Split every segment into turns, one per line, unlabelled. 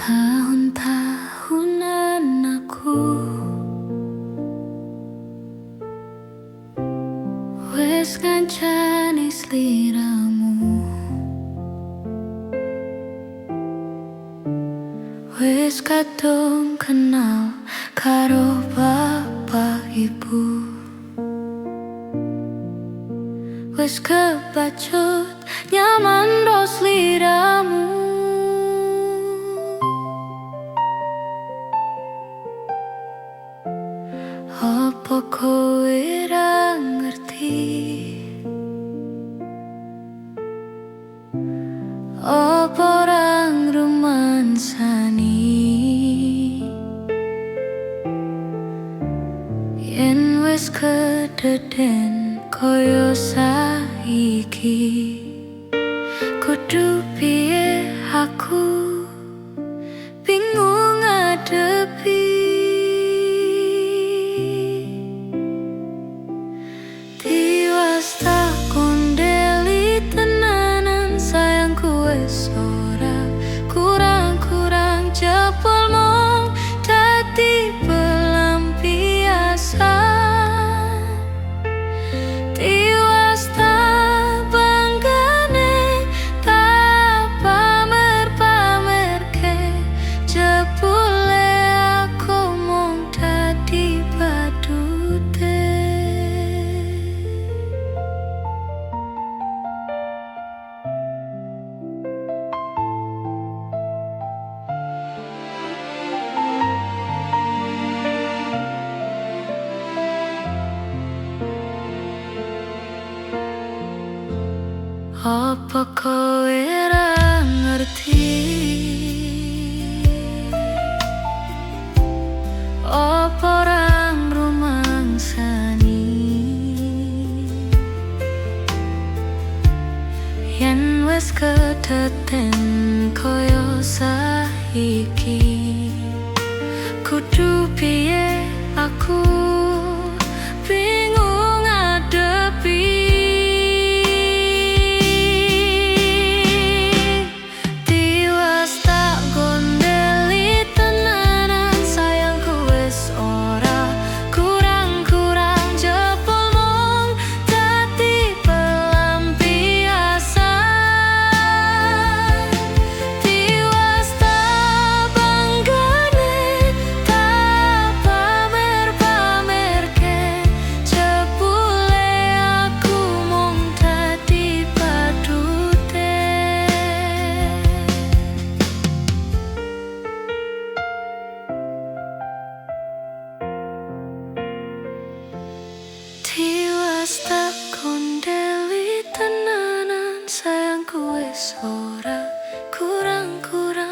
Tahun-tahunan aku wes ngancani sliramu, wes kadung kenal karo bapak ibu, wes kebacut nyaman ro sliramu. Apa kowe ra ngerti? Apa ora ngrumansani yen wis kedadéan koyo saiki? Kudu piye aku bingung ngadepi. Tiwas tak kondeli tenanan sayangku, wes ora kurang-kurang jebol mong dadi pelampiasan. Tiwas tak banggane tak pamer-pamerke, jebule aku mong dadi badute. Apa kowe ra ngerti? Apa ora ngrumangsani yen wis kedadéan koyo saiki? Kudu piye aku bingung ngadepi. Tiwas tak kondeli tenanan sayangku, wes ora kurang-kurang jebol mong dadi pelampiasan. Tiwas tak banggane tak pamer-pamerke, jebule aku mong dadi badute. Tiwas tak kondeli tenanan sayangku, wes ora kurang-kurang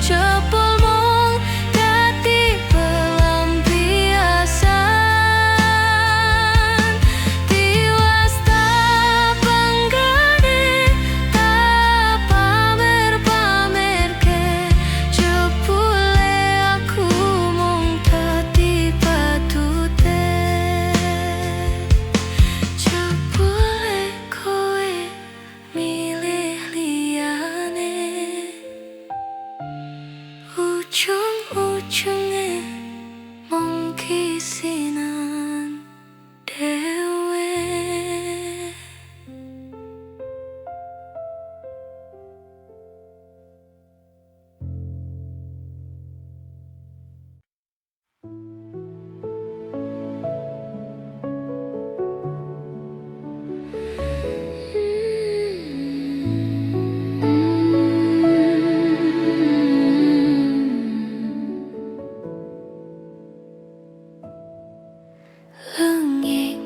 jebol mong dadi pelampiasan. Tiwas tak banggane tak pamer-pamerke, jebule aku mong dadi badute. Jebule kowe milih liyane, ujung-ujunge mung kisinan dhewe. Lenging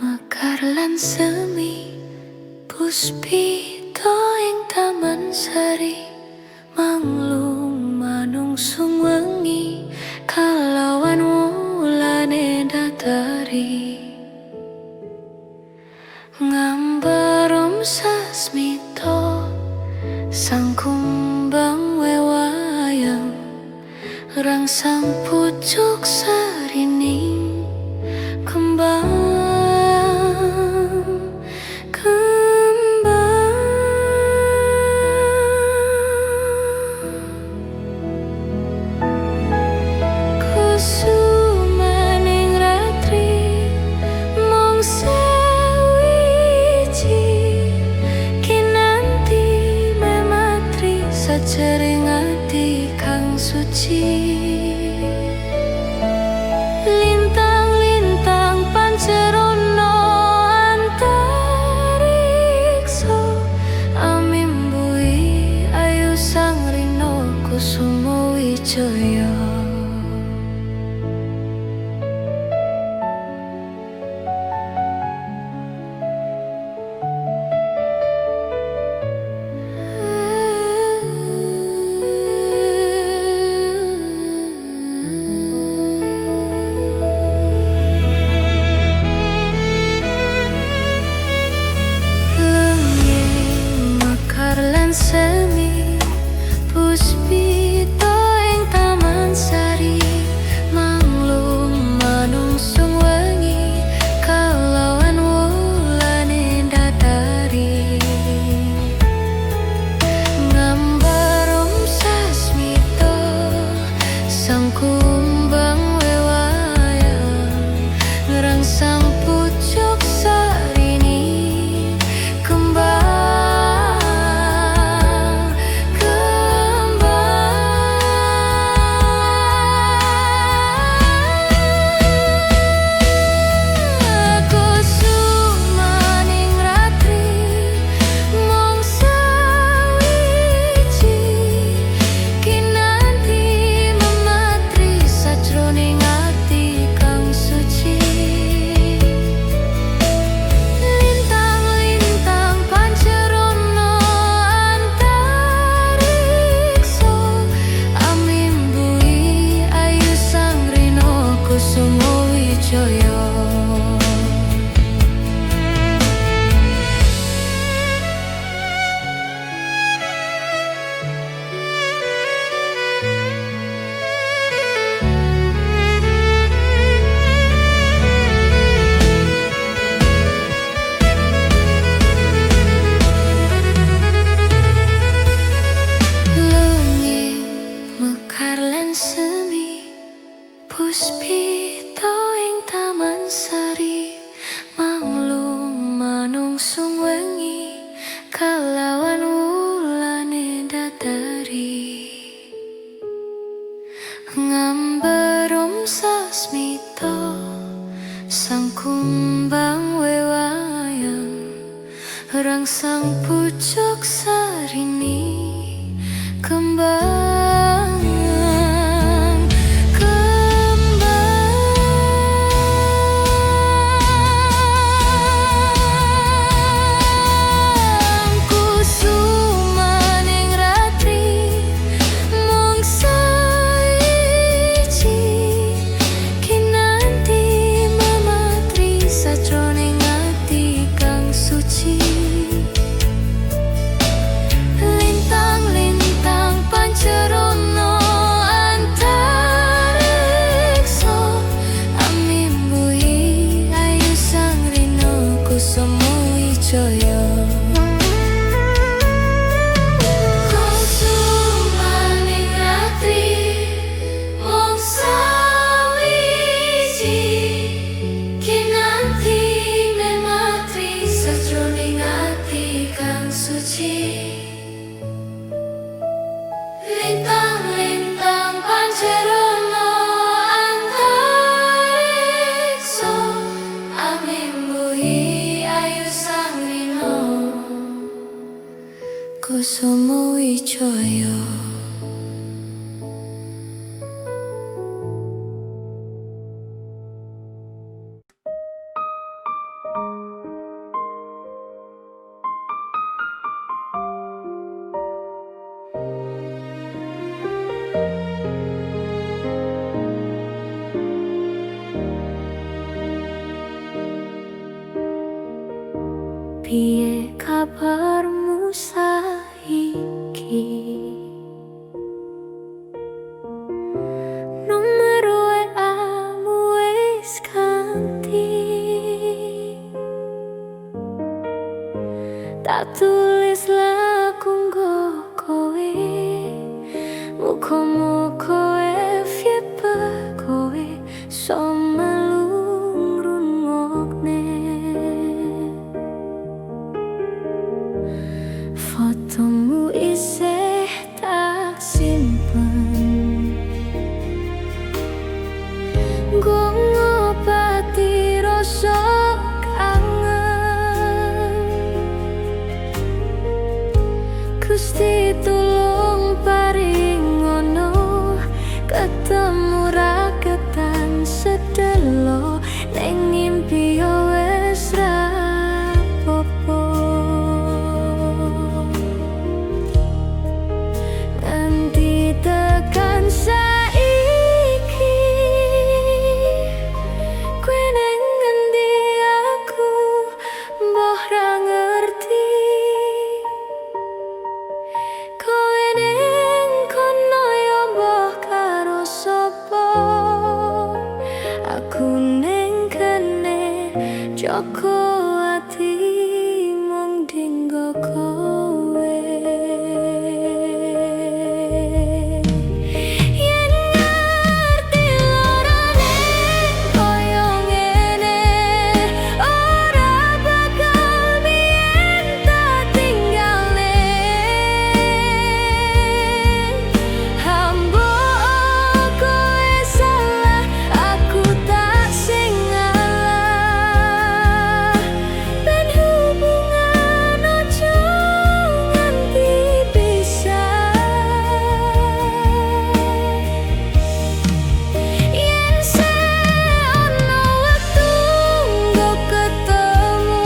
mekar lan semi puspita ing taman sari, manglung sang kumbang wewayang rangsang pucuk sarining kembang kusumaning ratri mung sawiji kinanti mematri sajering ati kang suci. Lintang-lintang pancerono antariksa amimbui ayu sang rino kusuma wijaya. Semi puspita ing taman sari manglung manungsung wengi kalawan wulane datari ngambar sasmita sang kumbang wewayang ngerangsang pucuk sarini kembang. Puspita ing taman sari manglung manungsung wengi kalawan wulane datari ngambar sasmita sang kumbang wewayang rangsang pucuk sarini kembang. Lintang-lintang pancerono antariksa amimbui ayu sang rino kusuma wijaya. Piye kabarmu saiki? Gusti tulung paring ngono, ketemu raketan sedelo ning ngimpi yo wis rapopo. Nganti tekan saiki kowe nang ngendi aku mbah ra ngerti. Kowe ning kono yo mbah karo sapa, aku ning kene joko ati mung dinggo kowe. Yen ngerti lorone koyo ngene, ora bakal biyen tak tinggale. Hambo kowe salah, aku tak sing ngalah. Ben hubungan ojo nganti pisah. Yen seono wektu nggo ketemu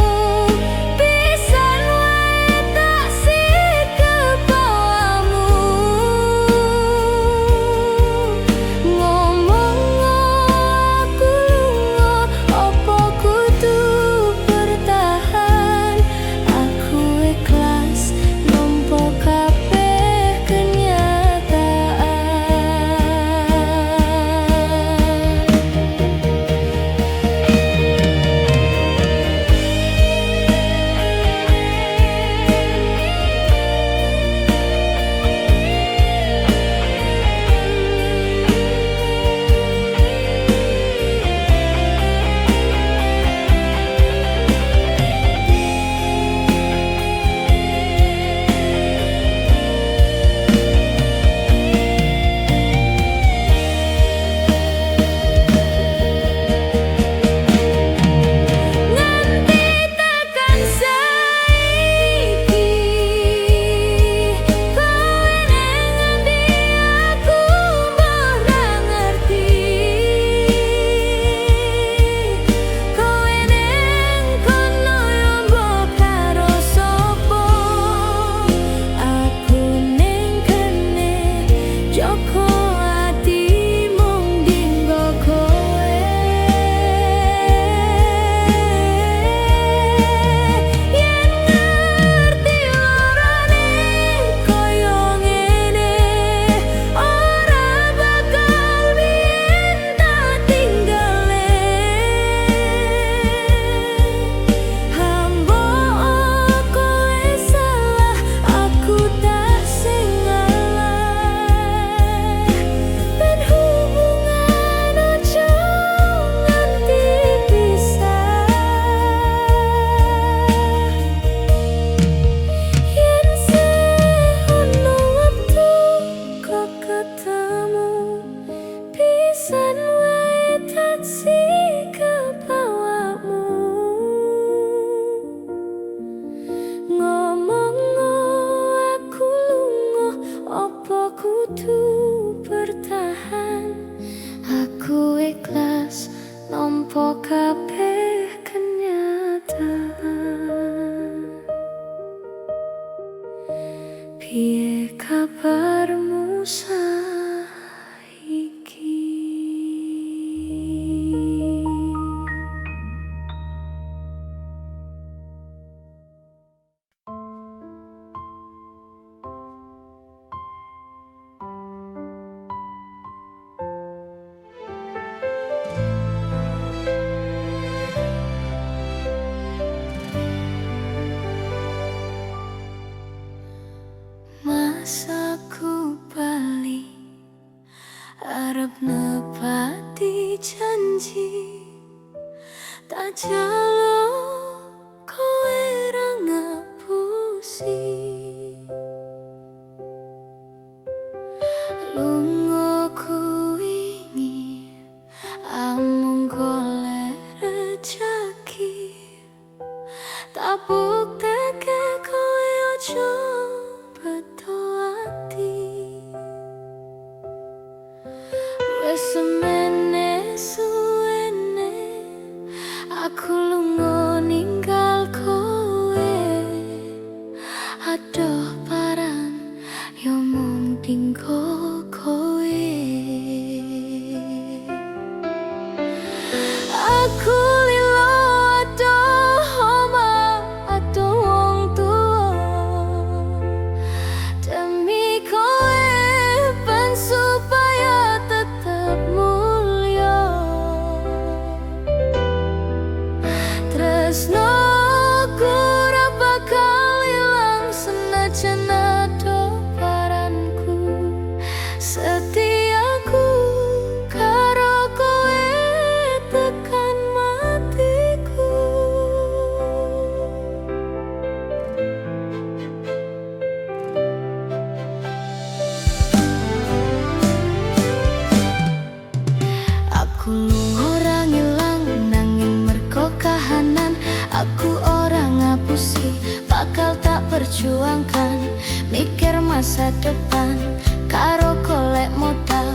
pisan wae tak sikep awakmu. Ngomong aku lunga, opo kudu bertahan. Aku ikhlas nampa kabeh kenyataan. Nganti tekan saiki kowe nang ngendi aku mbah ra ngerti. Kowe nang kono yo mbah karo sapa, aku ning kene joko ati mung dinggo kowe. Yen ngerti lorone koyo ngene, ora bakal biyen tak tinggale. Hambo kowe salah, aku tak sing ngalah. Ben hubungan ojo nganti pisah. Yen seono wektu kok ketemu pisan wae tak sikep awakmu. Ngomong aku lunga, opo kudu bertahan. Aku ikhlas nampa kabeh kenyataan. Piye kabarmu saiki? Masaku bali arep nepati janji, tak jaluk kowe ra ngapusi. Lunga kuwi amung golek rejeki, tak buktekke kowe ojo tinggo kowe. Aku lilo adoh omah adoh wong tuwa demi kowe ben supaya tetep mulya. Tresnoku ora bakal ilang senajan ado paranku. Setiaku karo kowe tekan matiku. Aku ora ngilang nanging merko kahanan. Aku ora ngapusi, bakal tak perjuangkan. Mikir masa depan karo golek modal,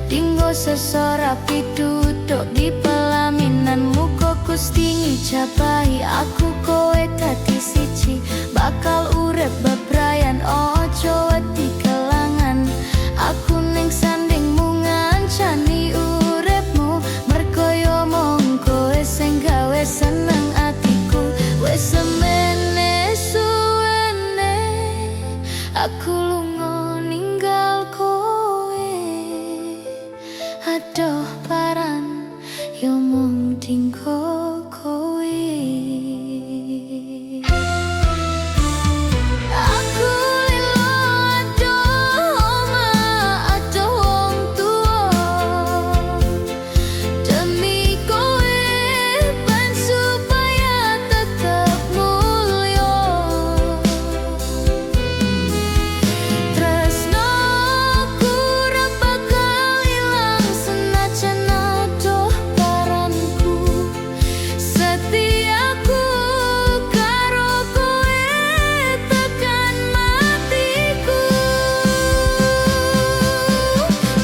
dinggo sesora piduduk di pelaminan. Muga Gusti ngijabahi aku kowe dadi siji, bakal urip bebrayan ojo wedi kelangan. Aku ning sandingmu ngancani uripmu, mergo yo mung kowe sing gawe seneng atiku. Wes semene suwene aku lunga ninggal kowe, adoh paran yo mung tinggo kowe. Aku lilo adoh omah adoh wong tuwa demi kowe ben supaya tetep mulya. Tresnoku ora bakal ilang senajan adoh paranku. Setiaku karo kowe tekan matiku.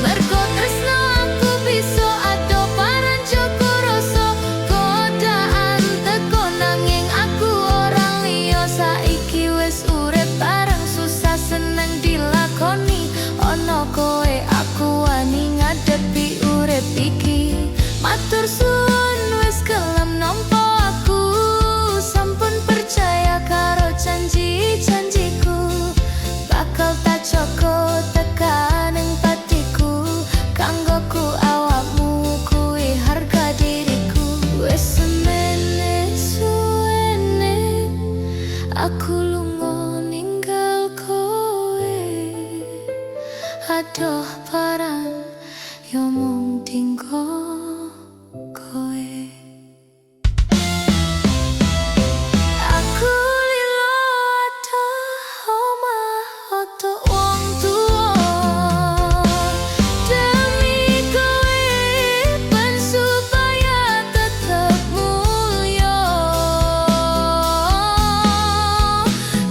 Mergo tresno aku bisa adoh paran joko rasa. Godaan teko nanging aku ora liya. Saiki wis urip bareng susah seneng dilakoni. Ono kowe aku wani ngadepi urip iki. Matur suwun wis gelem nampa aku, sampun percaya karo janji-janjiku. Bakal tak joko tekaning patiku, kanggoku awakmu kuwi harga diriku. Wis semene suwene aku lunga ninggal kowe, adoh paran yo mung tinggo kowe. Aku lilo adoh omah adoh wong tuwa demi kowe ben supaya tetep mulya.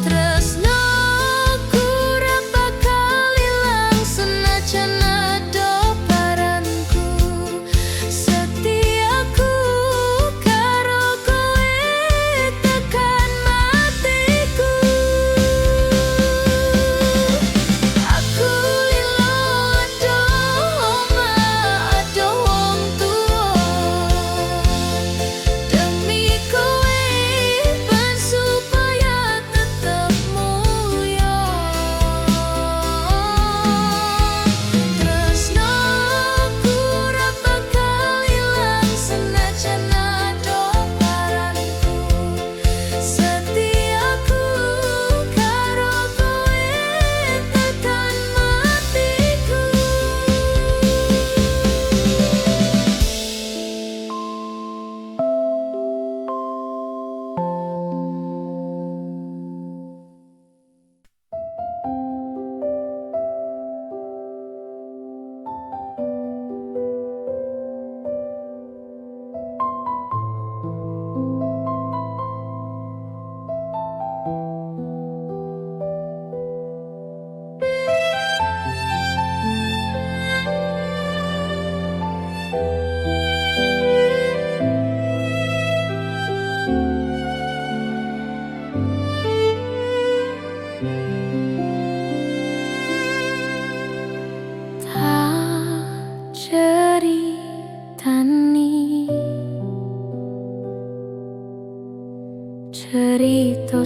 Tresnoku ora bakal ilang senajan adoh paranku.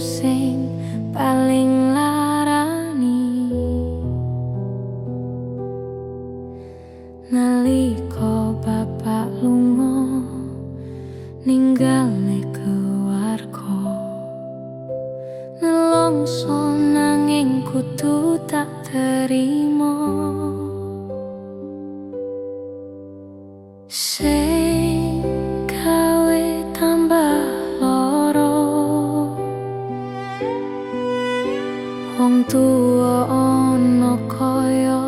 sing paling larani. Nalika bapak lunga ninggalne keluarga, nelongso nanging kudu tak terima. Sing gawe tambah lara, wong tuwa ana kaya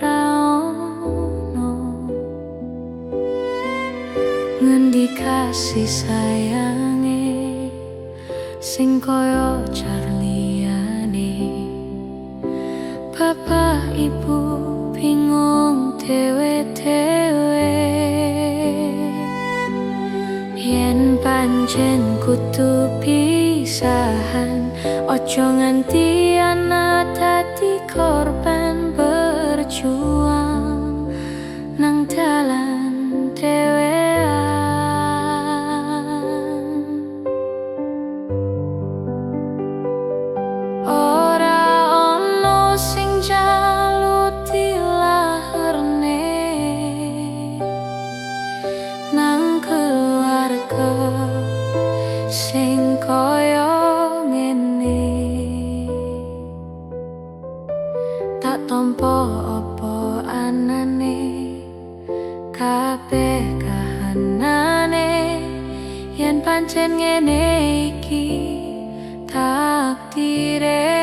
ra ana. Ngendi kasih sayange sing kaya carliyane. Bapak ibu bingung dhewe-dhewe, yen pancen kudu pisahan, ojo nganti ana dadi korban berjuang nang dalan dhewean. Ora ono sing jalut dilahirne nang keluarga sing kaya ngene. Tak tampa apa anane, kabeh kahanane, yen pancen ngene iki takdire.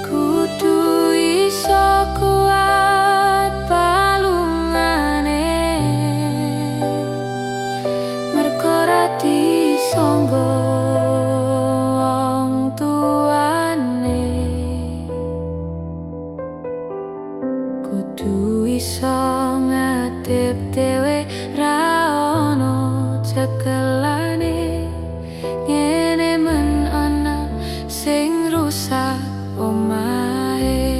Kudu iso kuat palungane, mergo ra disangga wong tuane. Kudu iso ngadep dhewe, ra ono cekelane. Ngene men ana sing rusak omahe.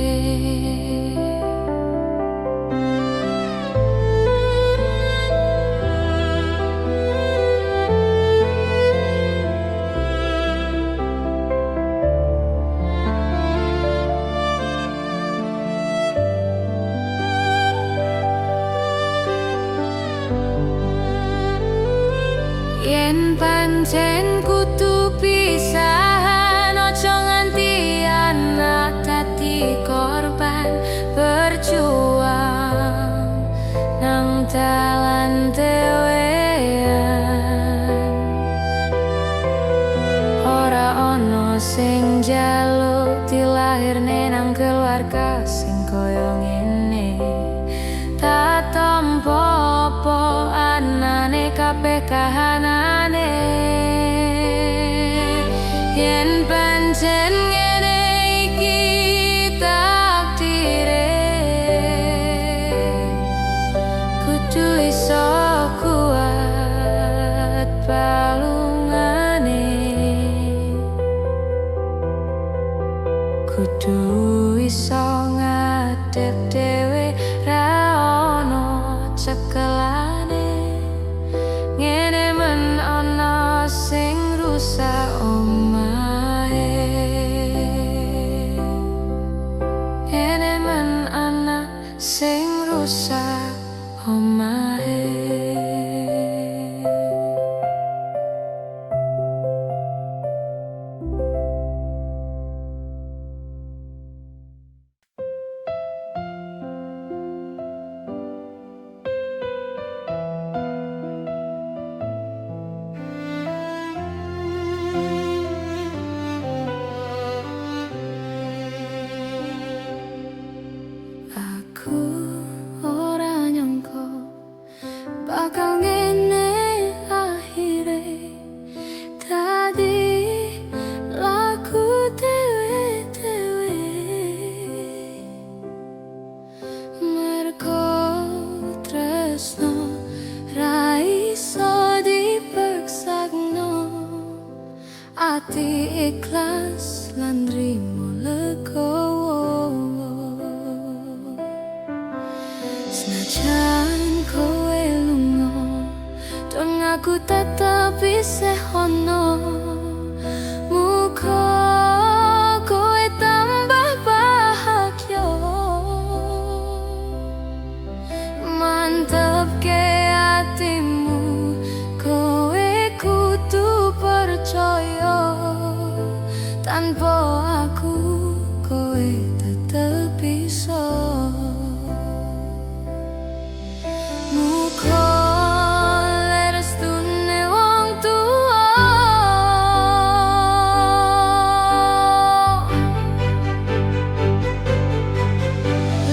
Yen pancen kudu pisahan, ojo nganti anak dadi korban berjuang nang dalan dhewean. Ora ono sing njaluk dilahirne nang keluarga sing kaya ngene. Tak tampa apa anane, kabeh kahanane. Yen pancen ngene iki takdire, kudu iso kuat palungane. Kudu iso ngadep dhewe, ra ono cekelane. Ngene men ana sing rusak omahe. Ngene men ana sing rusak omahe. Aku ora nyangka bakal ngene akhire, dadi laku dhewe-dhewe. Mergo tresno ra iso dipaksakno, ati ikhlas lan nrimo legowo. Senajan kowe lunga, dong aku tetep isih ono. kowe tetep iso. Muga lerestune wong tua,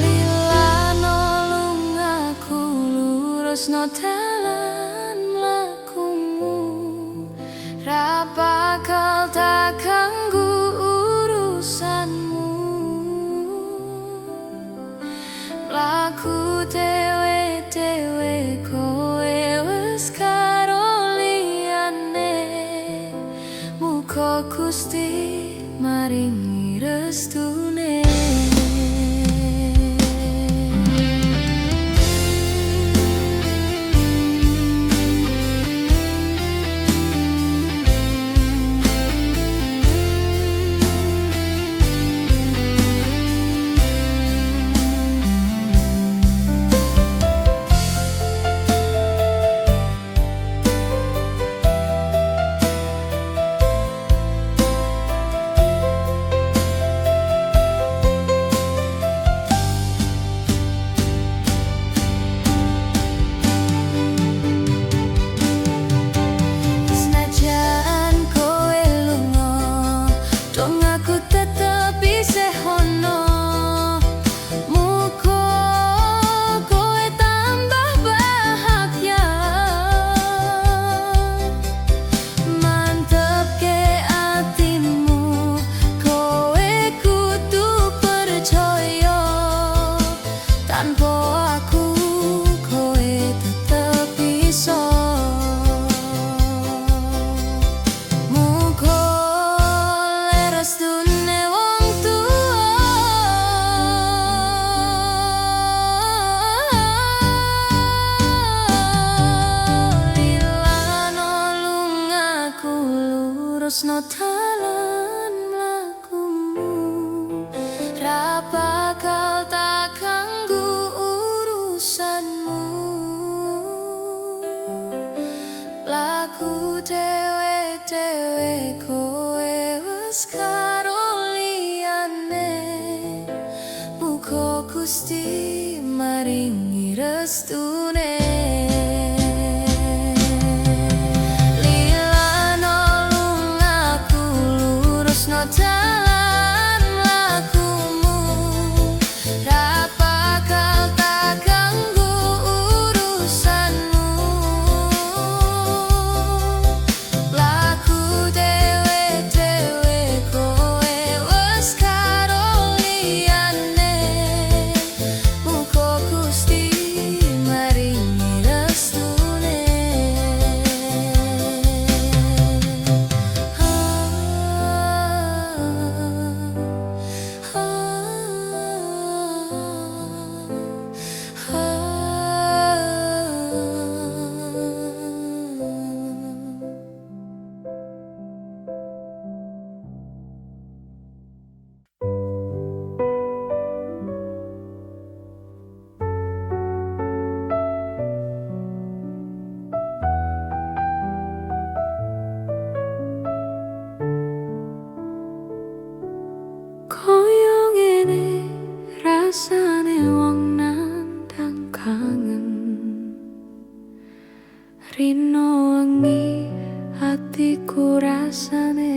lilano lungaku lurusno dalan mlakumu, ra bakal tak ganggu urusanmu. Mlaku dewe-dewe kowe wis karo liyane, muga Gusti maringi restune. No dalan mlakumu, ra bakal tak ganggu urusanmu. Laku dewe-dewe kowe wis karo liyane, muga Gusti maringi restune. Dalan mlakumu, ra bakal tak ganggu urusanmu. Laku dewe-dewe kowe wis karo liyane, muga Gusti maringi restune. Koyo ngene rasane wong nandang kangen, rino wengi hatiku rasane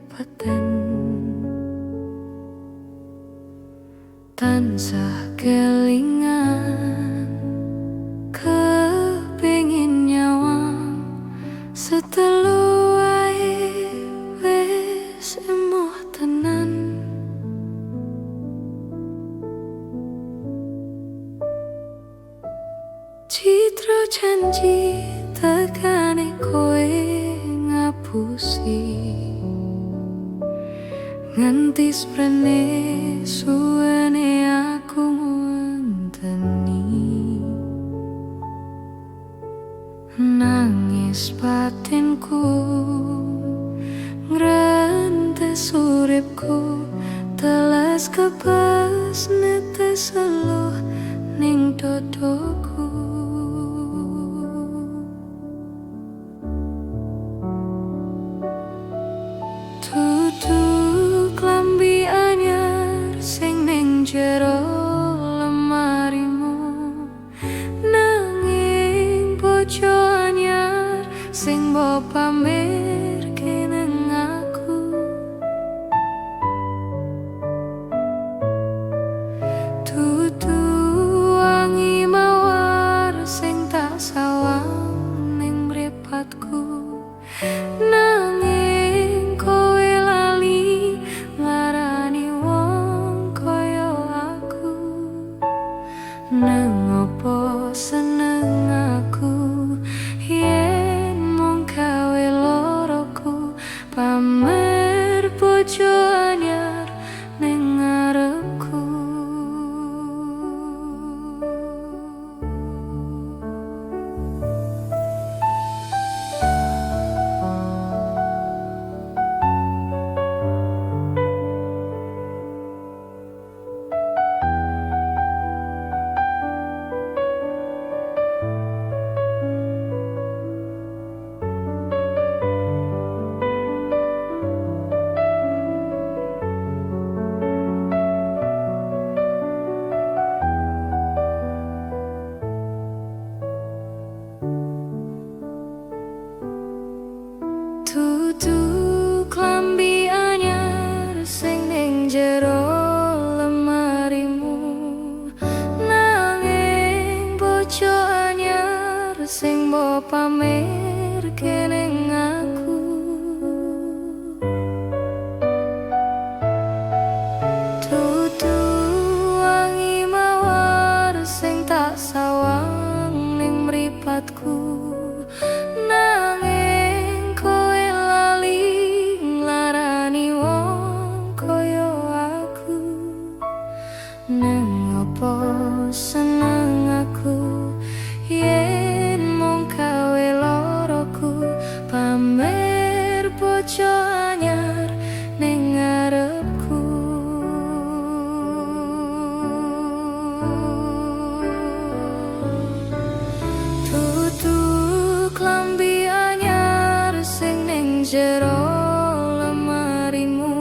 paten, tansah kelingan kepengin nyawang setelu wae wis emoh tenan. Citra janji tekane kowe ngapusi, nganti sprene suwene aku ngenteni, nangis batinku ngrentes uripku, teles kebas netes eluh ning dodoku. Tutu klambi anyar jero lemarimu, nanging bojo anyar sing mbok pamerke nang aku. Dudu wangi mawar sing tak sawang ning mripatku, nanging kowe lali nglarani wong kaya aku. Nang opo seneng aku yen mung gawe loroku, pamer bojo anyar ning ngarepku. Dudu klambi anyar sing ning jero lemarimu, nanging bojo anyar sing mbok pamerke ning aku. Dudu wangi mawar sing tak sawang ning mripatku, nanging kowe lali nglarani wong kaya aku. Nang opo seneng aku yen mung gawe loroku, pamer bojo anyar ning ngarepku. Dudu klambi anyar sing ning jero lemarimu,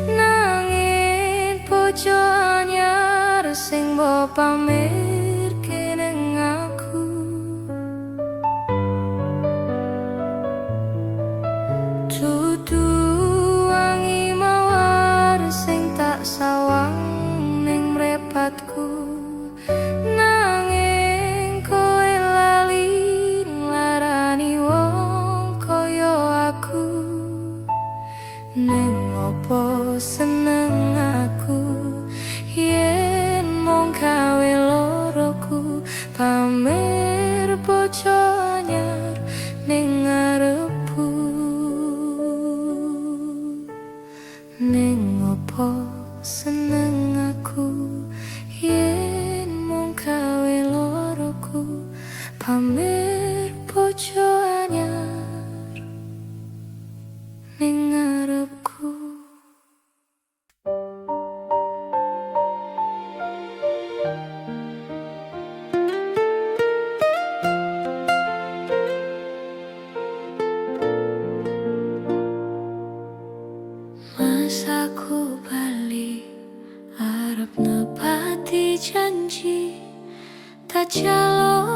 nanging bojo anyar sing mbok pamerke ning aku. Dudu wangi mawar sing tak sawang ning mripatku, nanging kowe lali nglarani wong kaya aku. Neng opo seneng aku yen mung gawe loroku, pamer bojo anyar ning ngarepku. Neng opo seneng aku yen mung gawe loroku, pamer bojo anyar ning ngarepku. Masaku bali arep nepati janji, tak jalo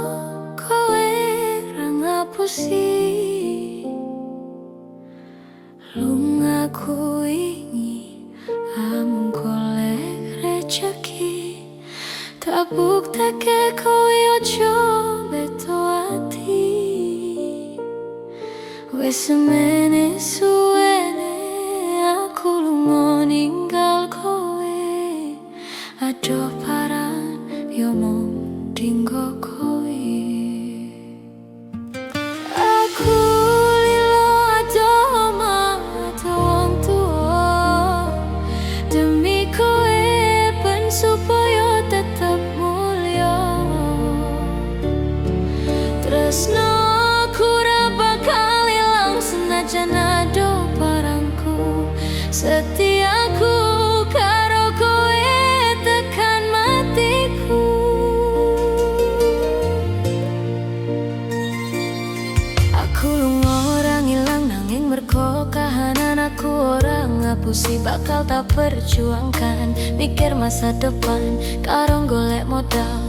kowe ra ngapusi. Lungaku wingi amung golek rejeki, tak buktake kowe ojo beto ati. Wes semene suwene aku lunga ninggal kowe, adoh paran yo mung dinggo kowe. Aku lilo adoh omah adoh wong tuwa, demi kowe ben supaya tetep mulya. Tresno ora bakal ilang senajan adoh parangku, setiaku karo kowe tekan matiku. Aku lunga ora ngilang nanging mergo kahanan aku ora ngapusi, bakal tak perjuangkan. pikiran, mikir masa depan karo golek modal.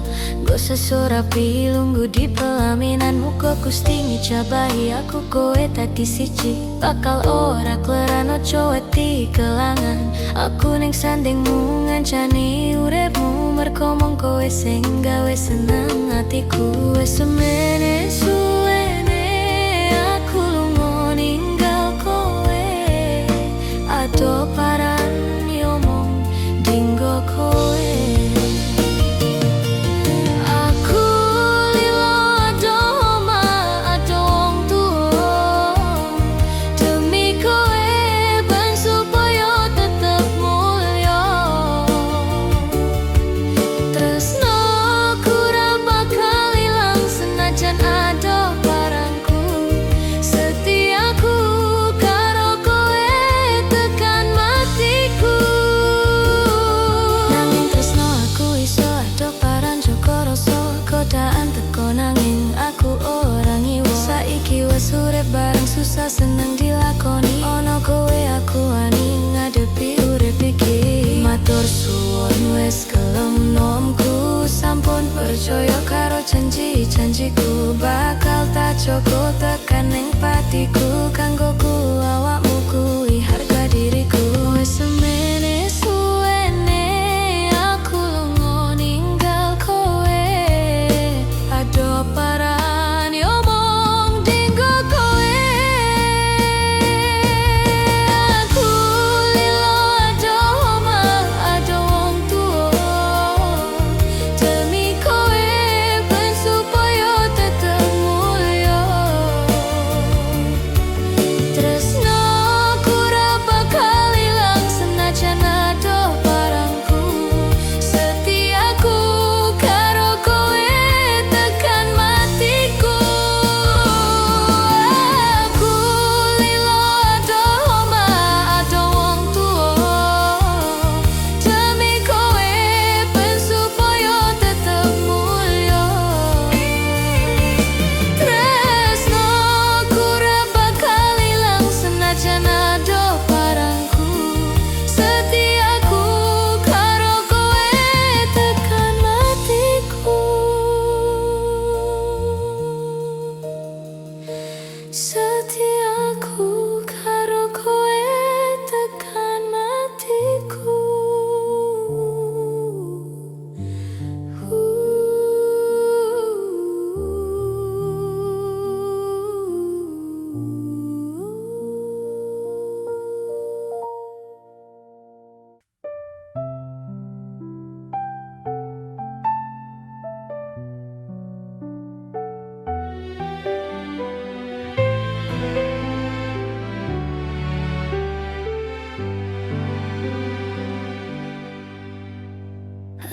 Gue sesurapi lunggu di pelaminan, muka Gusti ngijabahi aku kowe tadi siji. Bakal ora klerano cowet di kelangan, aku ning sandingmu ngancani uripmu. Merko mong kowe sing gawe seneng atiku. Wes semene suwene aku lunga ninggal kowe, ado paran yomong dinggo kowe. Urip bareng susah seneng dilakoni, ono kowe aku ani ngadepi urip iki. Matur suwun wis kelem nomku, sampun percaya karo janji-janjiku. Bakal tak joko tekan ning patiku, kanggo ku awakmu kuwi harga diriku. Wis semene suwene aku lunga ninggal kowe, ado paran yomong dinggo kowe. Aku lilo ado omah ado wong tuwa, demi kowe ben supaya tetep mulya. Tresno ku ora bakal ilang senajan ado barangku. Setiaku karo kowe tekan matiku. Aku lilo ado omah ado wong tuwa, demi kowe ben supaya tetep mulya. Tresno ku ora bakal ilang senajan ado barangku. Setiaku karo kowe tekan matiku. Setiaku karo kowe tekan matiku.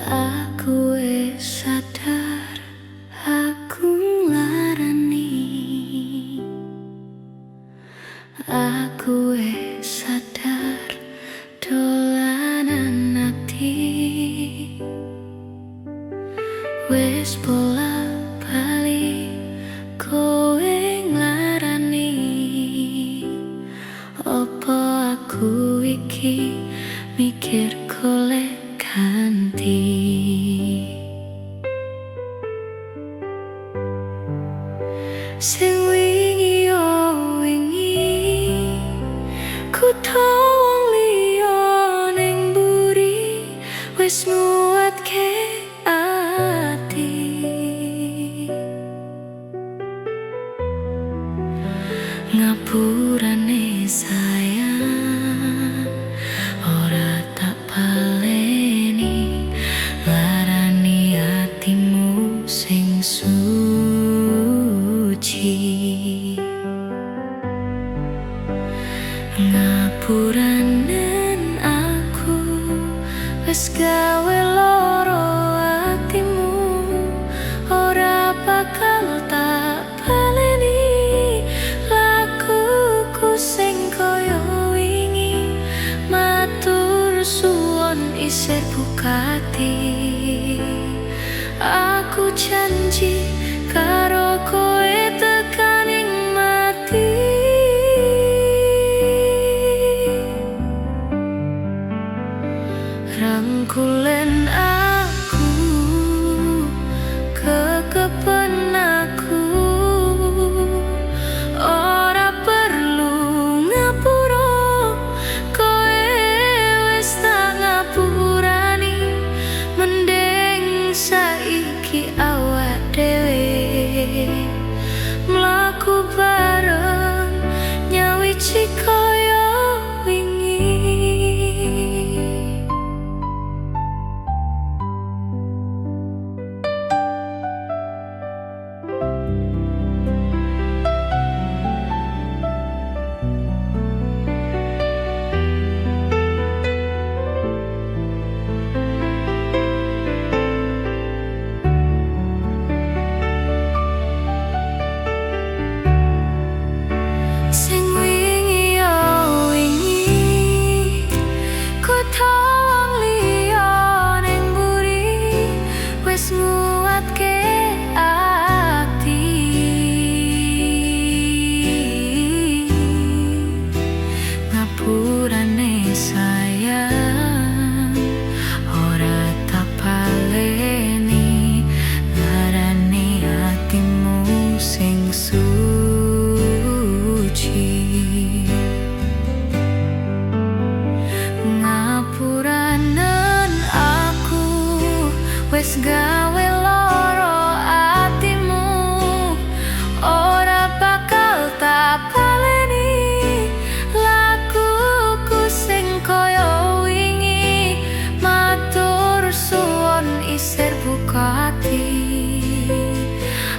Aku wis sadar aku nglarani, aku wis sadar dolanan ati. Wis bola-bali kowe nglarani, opo aku iki mikir golek ganti. Sing wingi yo wingi ku tau wong liya ning mburi, wis nguatke ati. Ngapurane sayang ora tak baleni, larani atimu sing suci. Ngapuranen aku wis gawe loro atimu, ora bakal tak baleni lakuku sing koyo wingi. Matur suwun isih bukati, aku janji karo kowe tekaning mati. Rangkulen aku, kekepen aku, ora perlu ngapura, kowe wis tak ngapurani. Mending saiki awak dhewe mlaku bareng nyawiji kaya wingi. Sing wingi yo wingi, ku tawang liya ning mburi, wis nguatke ati. Ngapurane sayang, ora tak paleni, ngarani atimu sing ngapuranen aku wis gawe loro atimu, ora bakal tak paleni lakuku sing kaya wingi. Matur suwun isir buka ati,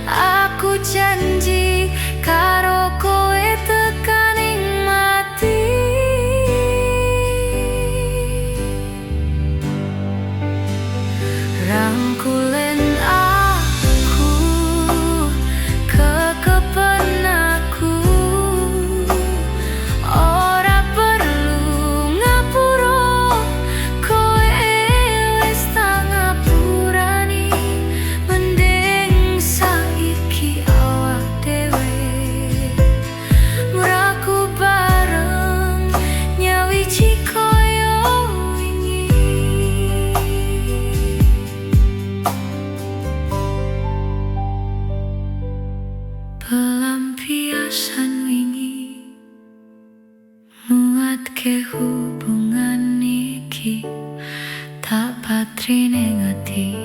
aku janji karo kowe tekaning mati. Rangkulen aku, kekepen aku, ora perlu ngapura, kowe wis tak ngapurani. Mending saiki awak dhewe mlaku bareng nyawiji kaya wingi. Pelampiasan wingi nguatke hubungan iki, tak patri ning ati.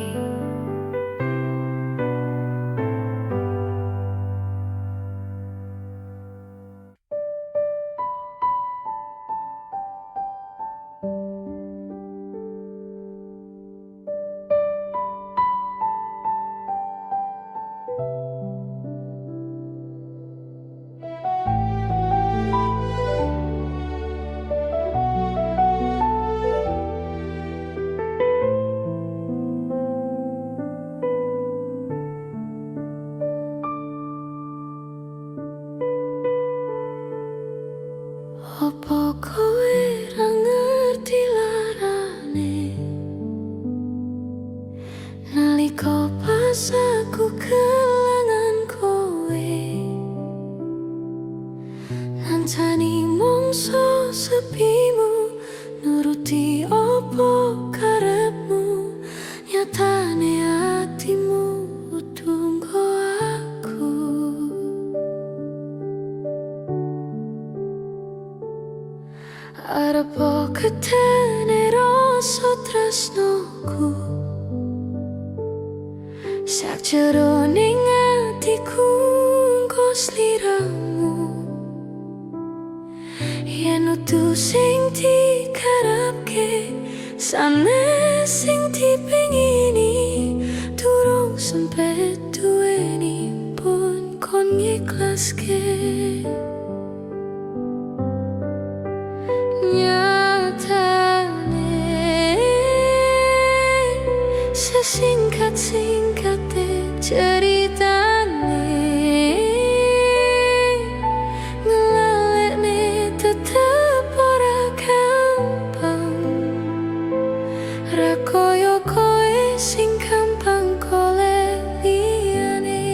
Apa kowe ra ngerti larane, nalika pas aku kelangan kowe, nancani mongso sepimu, nuruti apa karepmu, nyatane atimu tunggu aku. Arepa ketene rasa tresnoku, sak jeroning atiku nggo sliramu. Yen utuh sing dikarepke, sanes sing dipengini, durung sempet duweni pun kon ngiklaske. Sesingkat-singkate ceritane, ngelalekne tetep ora gampang. Ra koyo kowe sing gampang golek liyane.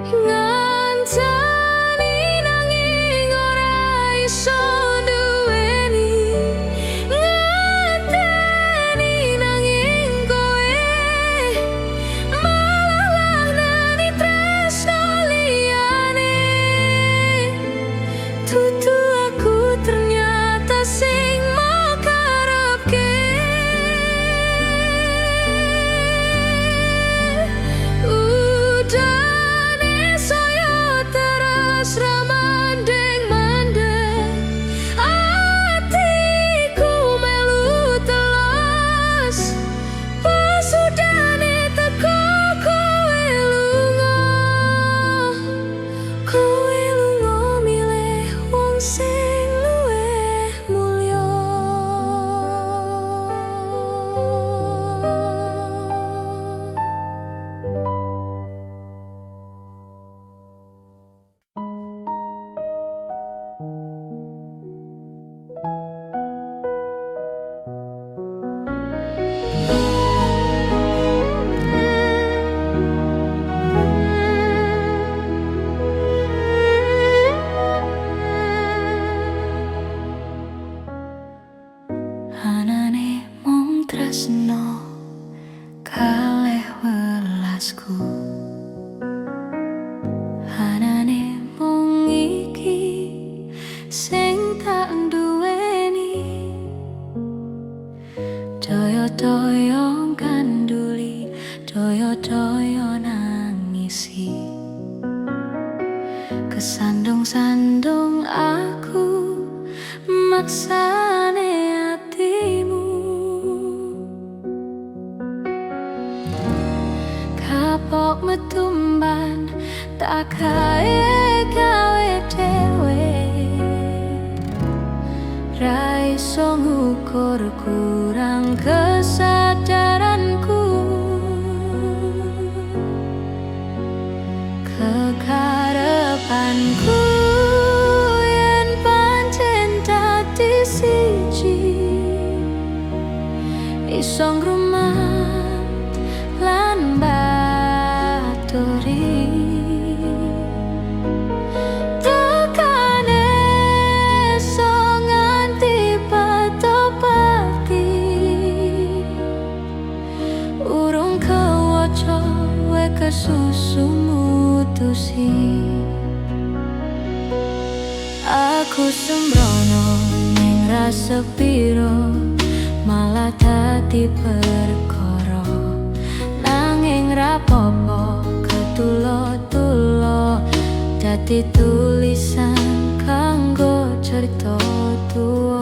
Ngancani nanging ora iso duwe tresno kalih welasku. Anane mung iki sing tak duweni, doyo-doyo kanduli, doyo-doyo nangisi. Kesandung-sandung aku maksane hatimu, kapok metumban tak kaya gawe dewe. Ra iso ngukur kurang kesadaranku, kekarepanku yen pancen dadi siji, iso ngrumat lan baturi. Tekane iso nganti pati-pati, urung kewaca wae kesusu mutusi. Aku sembrono ning rasa piro, malah dadi perkara. Nanging rapopo ketulo-tulo, dadi tulisan kanggo cerita tuwa.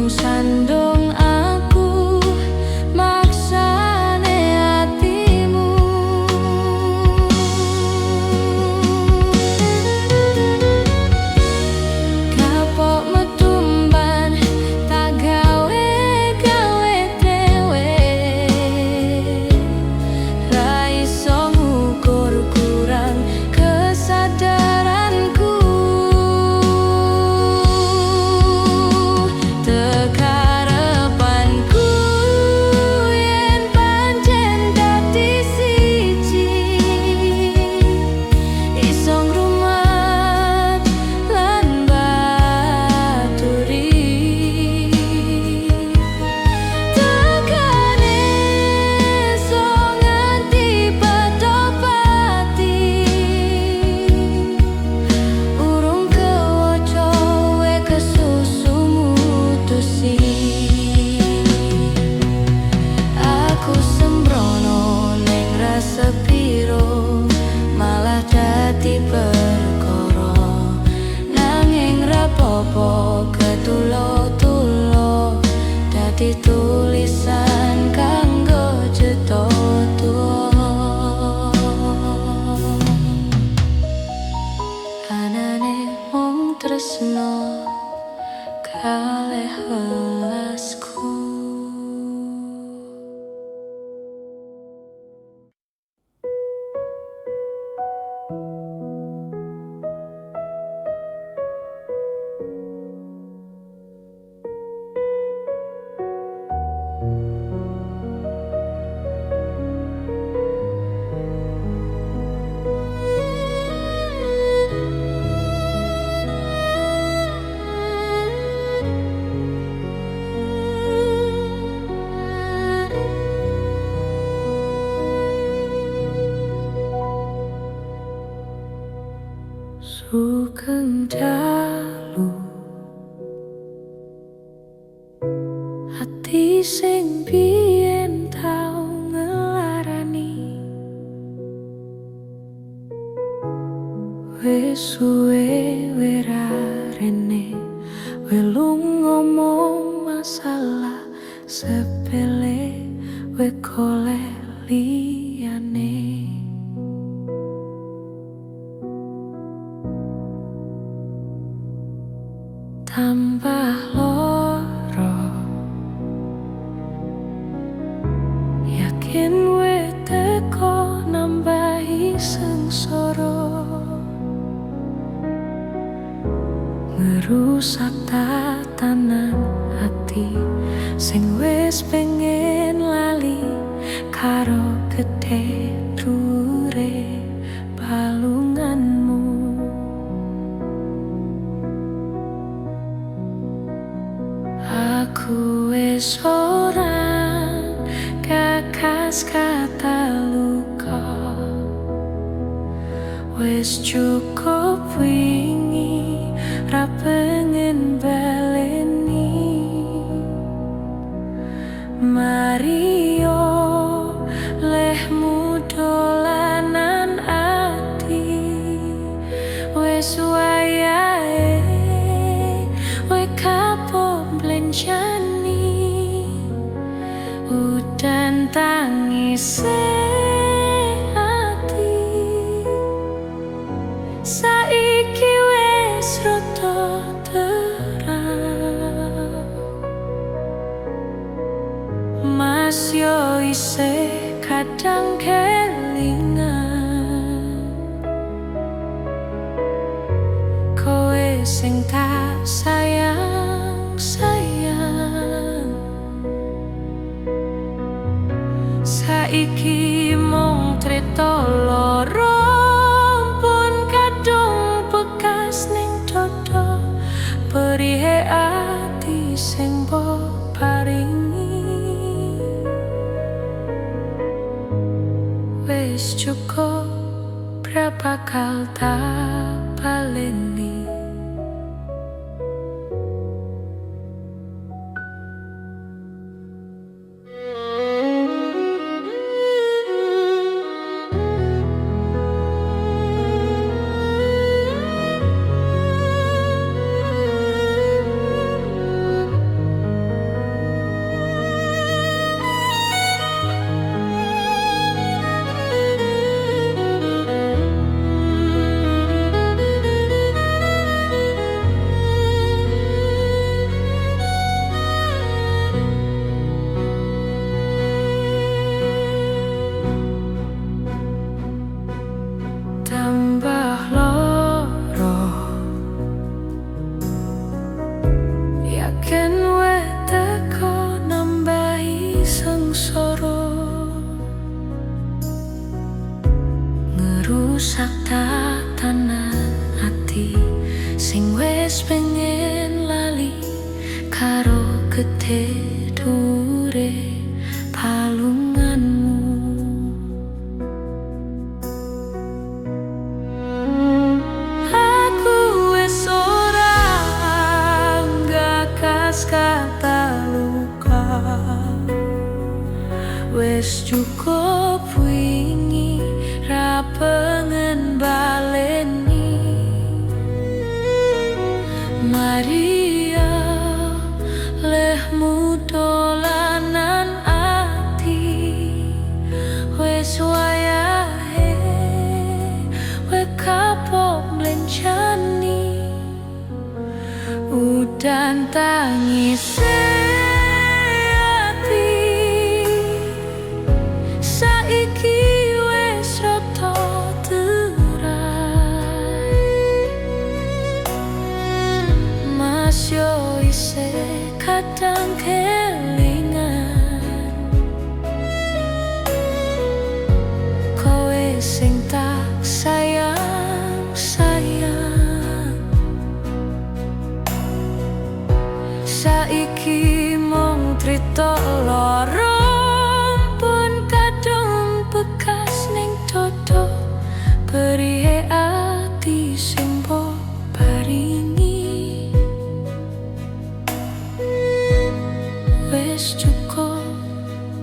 Sandung aku maksane hatimu, kapok metumban tak gawe dewe. Ra iso ngukur kurang kesadaranku, kekarepanku yen pancen dadi siji, iso ngrumat lan baturi. Tekane iso nganti pati-pati, urung kewaca wae kesusu mutusi. Aku sembrono ning rasa piro, malah dadi perkara. Nanging rapopo ketulo-tulo, dadi tulisan kanggo cerita tuwa. Anane mung tresno kalih welasku. Sugeng dalu we rarene, we lu ngomong masalah sepele, we golek liyane. Tambah loro, yakin we teko nambahi sengsara, ngerusak tatanan hati sing wis pengen lali karo gedhe dure balunganmu. Aku wis ora kakas kata luka, wis cukup wingi ra pengen baleni. Mario lehmu dolanan ati, wis wayahe we kapok blenjani. Udan tangis ati, saiki wis rada terang. Mas yo isih kadang kelingan, kowe sing tak sayang, sayang. Saiki mung crita loro, pun kadung bekas ning dodo, perihe ati sing mbok paringi. Wis cukup, berapa kal tak baleni. Tambah loro, yakin we teko nambahi sengsara, ngerusak tatanan hati sing wis pengen lali karo gedhe dure balunganmu. Kata luka, wis cukup wingi ra pengen baleni. Maria lehmu dolanan ati, wis wayahe we kapok mlenjani. Udan tangis ati, saiki wis rada terang. Mas yo isih kadang kelingan, kowe sing tak sayang, sayang. Saiki mung crita loro, pun kadung bekas ning dodo, perihe ati sing mbok paringi. Wis cukup,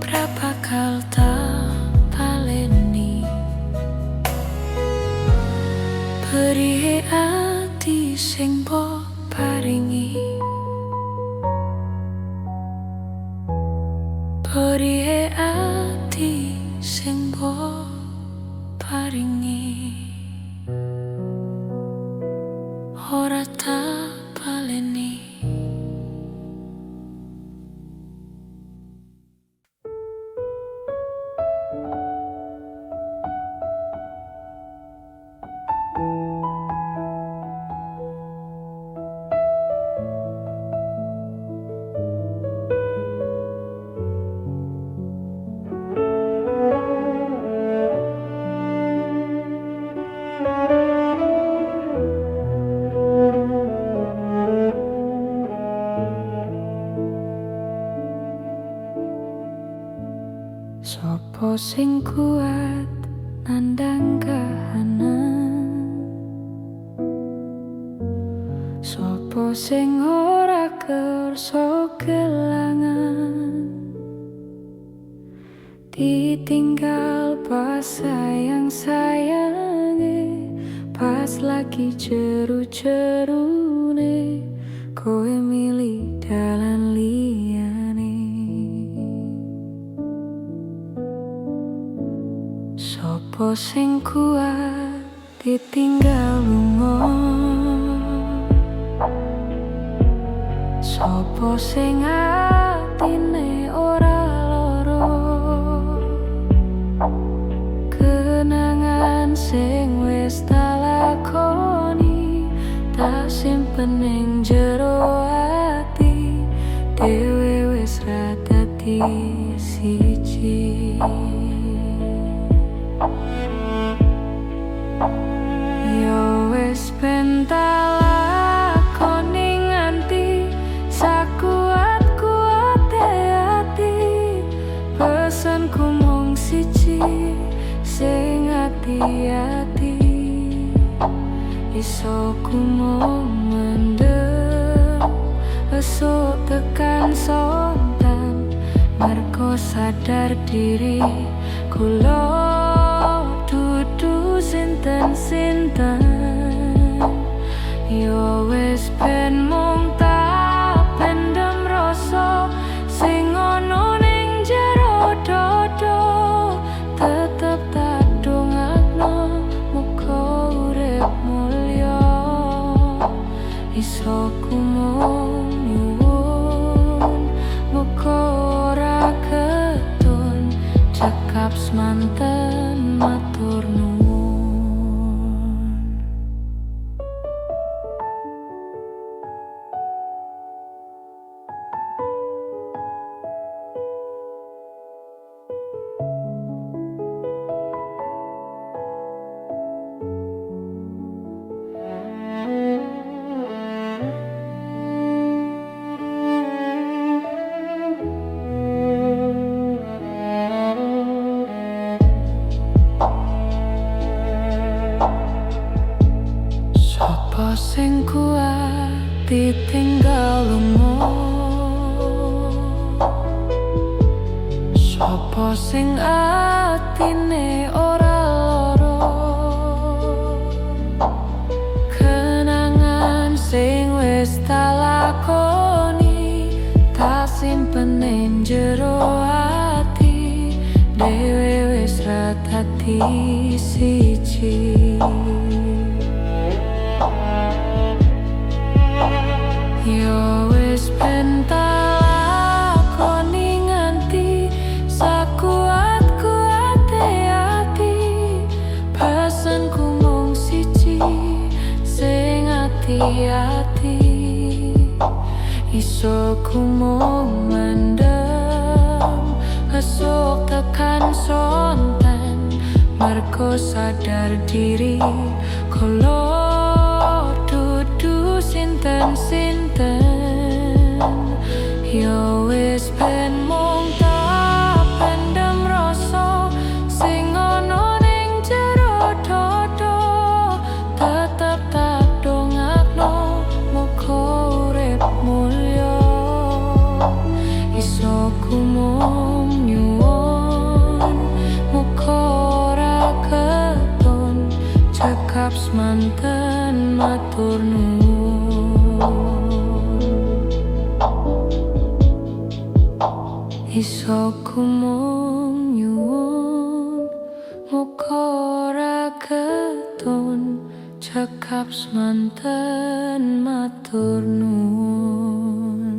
berapa kal tak baleni, perihe ati sing mbok paringi, perihe ati sing mbok paringi, ora tak baleni. Sopo sing kuat nandang kahanan, sopo sing ora kersa kelangan, ditinggal pas sayang-sayange, pas lagi jeru-jerune, kowe milih dalan liyane. Sopo sing kuat ditinggal lunga, sopo sing atine ora loro, kenangan sing wis tak lakoni, tak simpen ning jero ati, dhewe wis ra dadi siji. Yo wis ben tak lakoni nganti sakuat-kuate ati, pesenku mung siji sing ati-ati, iso ku mung mendem esuk tekan sontan, mergo sadar diri kula dudu sinten-sinten. Yo wis ben mung tak pendem rasa sing ono ning jero dodo, tetep tak dongakno muga urip mulya, iso ku mung nyuwun muga ora ketun cekap semanten matur nuwun. Sopo sing kuat ditinggal lunga, sopo sing atine ora loro, kenangan sing wis tak lakoni, tak simpen ning jero ati, dhewe wis ra dadi siji. Yo wis ben tak lakoni nganti sakuat-kuate ati, pesenku mung siji sing ati-ati, iso ku mung mendem esuk tekan sonten, mergo sadar diri kula dudu sinten-sinten. Yo wis ben mung tak pendem rasa sing ono ning jero dodo, tetep tak dongakno muga urip mulya, iso ku mung nyuwun muga ora ketun cekap semanten matur nuwun. iso ku mung nyuwun muga ora ketun cekap semanten matur nuwun.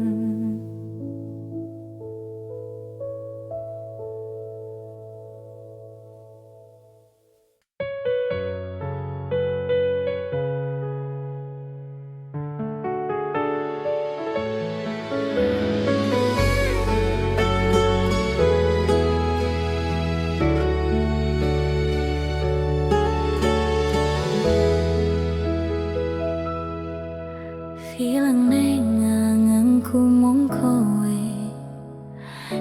Feeling ning anganku mung kowe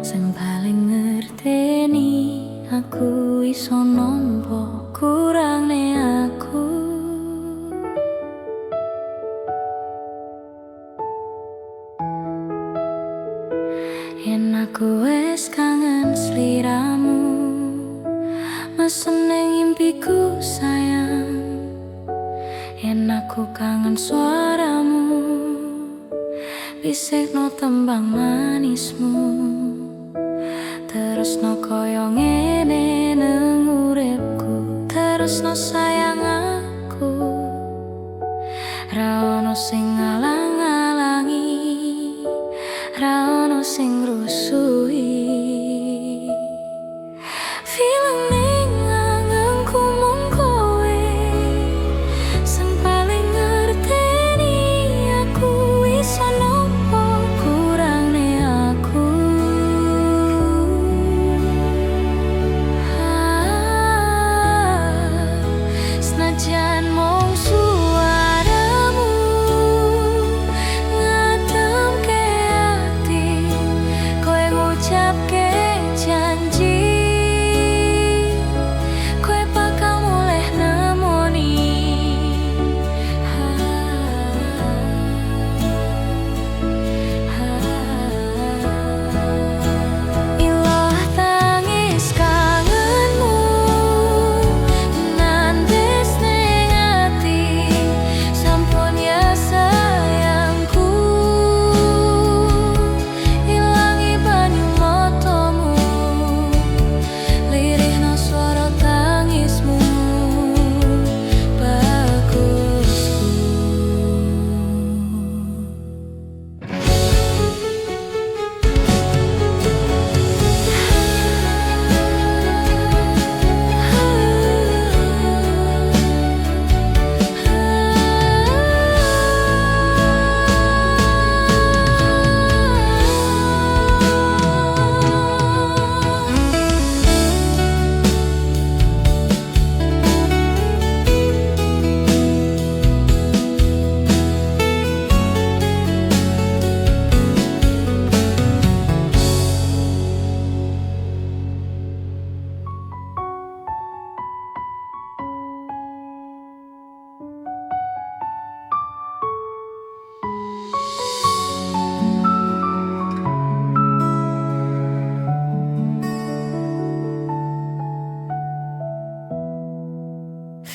sing paling ngerteni aku iso nampa kurangne aku. Yen aku wis kangen sliramu mesen ning impiku sayang. Yen aku kangen suaramu bisikno tembang manismu. Terusno koyo ngene nang uripku, terusno sayang aku. Ra ono sing ngalang-alangi, ra ono sing ngrusuhi. Feeling ning anganku mung kowe sing paling ngerteni aku iso nampa kurangne aku. Senajan mung suaramu ngademke ati, kowe ngucapke janji kowe bakal mulih nemoni. Ilah tangis kangenmu nandes ning ati, sampun ya sayangku. Ilangi banyu matamu, lirihno swara tangismu bagusku.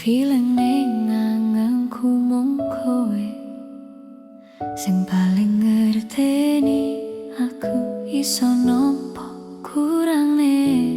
Feeling ning anganku mung kowe sing paling ngerteni aku iso nampa kurangne.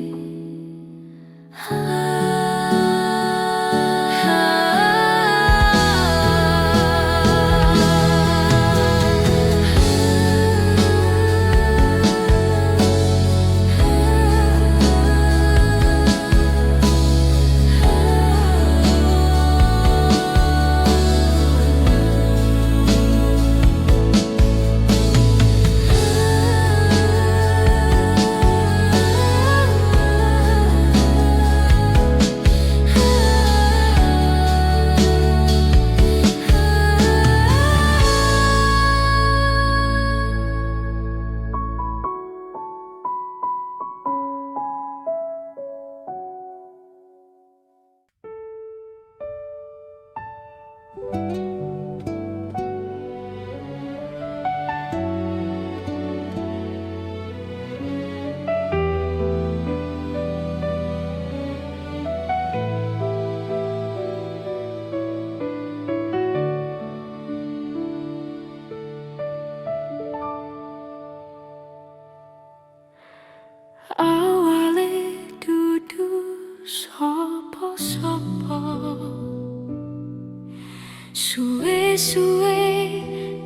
suwe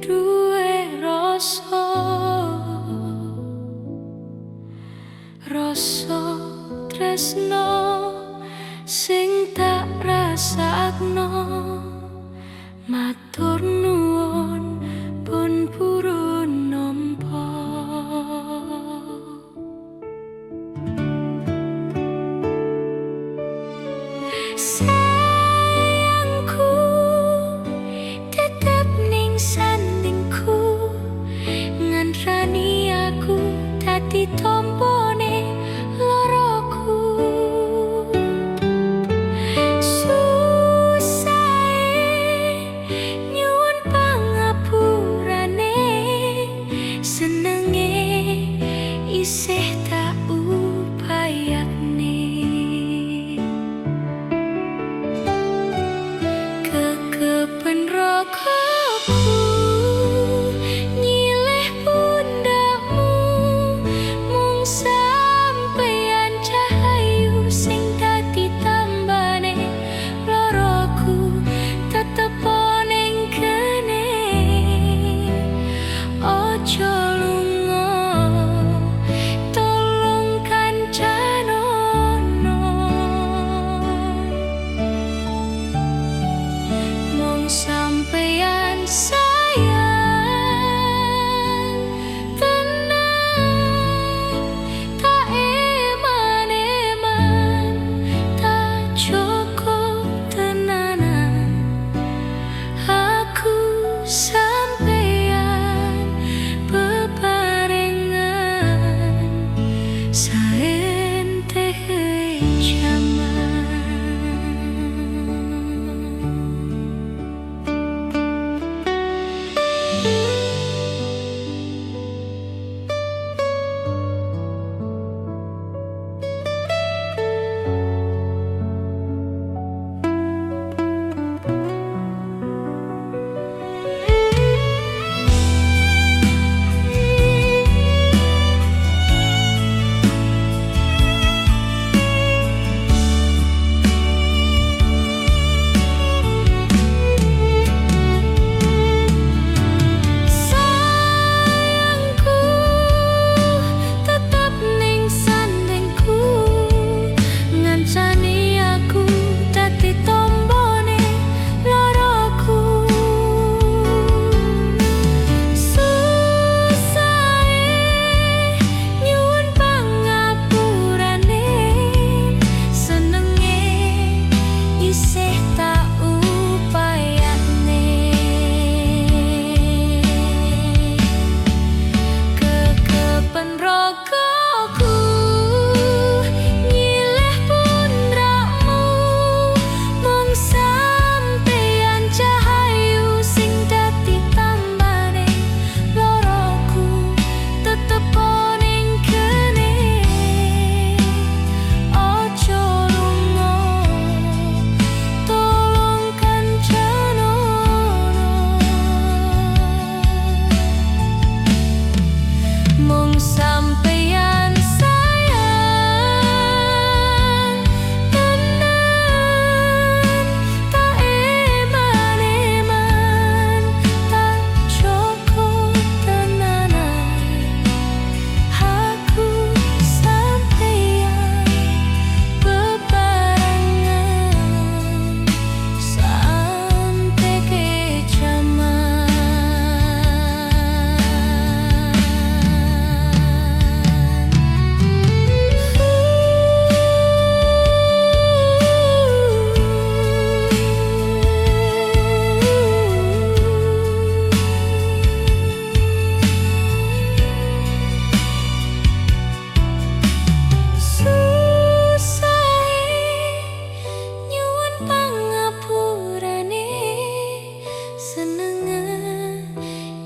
duwe rasa tresno sing tak rasakno. Matur nuwun pun purun nampa. Sayangku tetep ning sandingku, ngantrani aku dadi tompone loroku. Isih tak upayane, kekepen rokoku nyilih pundakmu, mung sampeyan cahayu sing dadi tambane loroku. Tetep ning kene ojo sampeyan sayang tenan, tak eman-eman, tak cukup tenanan. Aku sampeyan bebarengan saentehe jaman.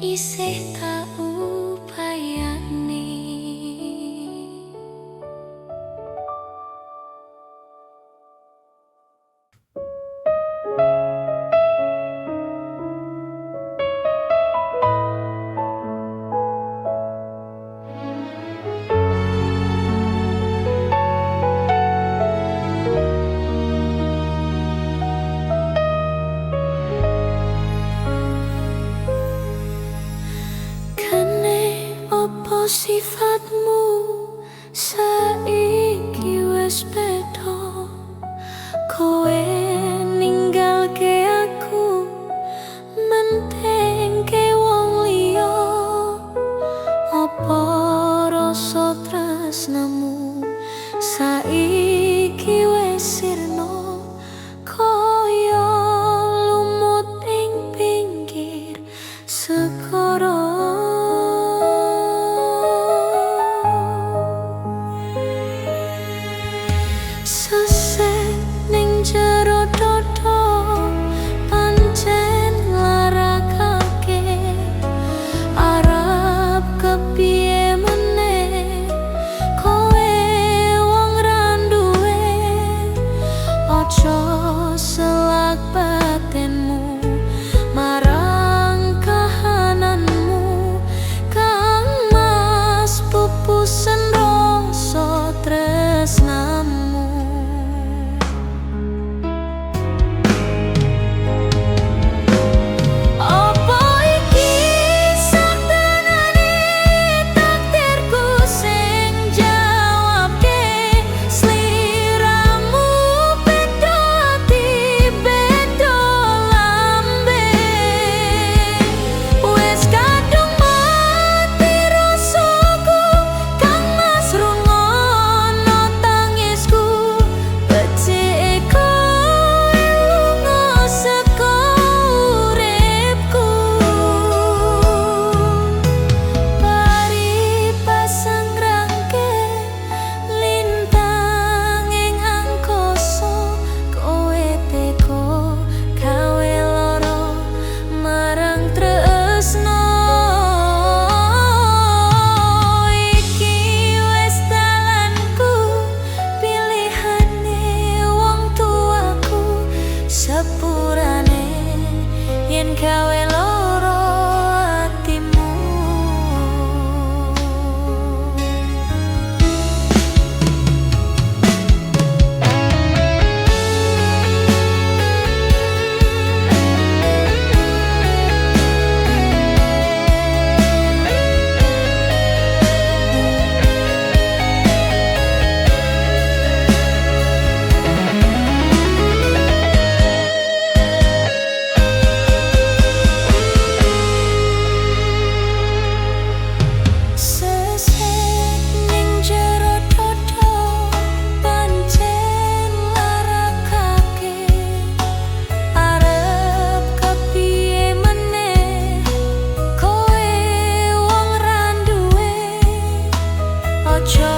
Isih tak upayane. segara. Sesek ning jero dodo pancen larakake, arep kepiye meneh kowe wong randuwe. Ojo selak batinmu marang kahananmu, kang mas pupusen rasa tresnamu. Sepurane yen gawe loro atimu. Ojo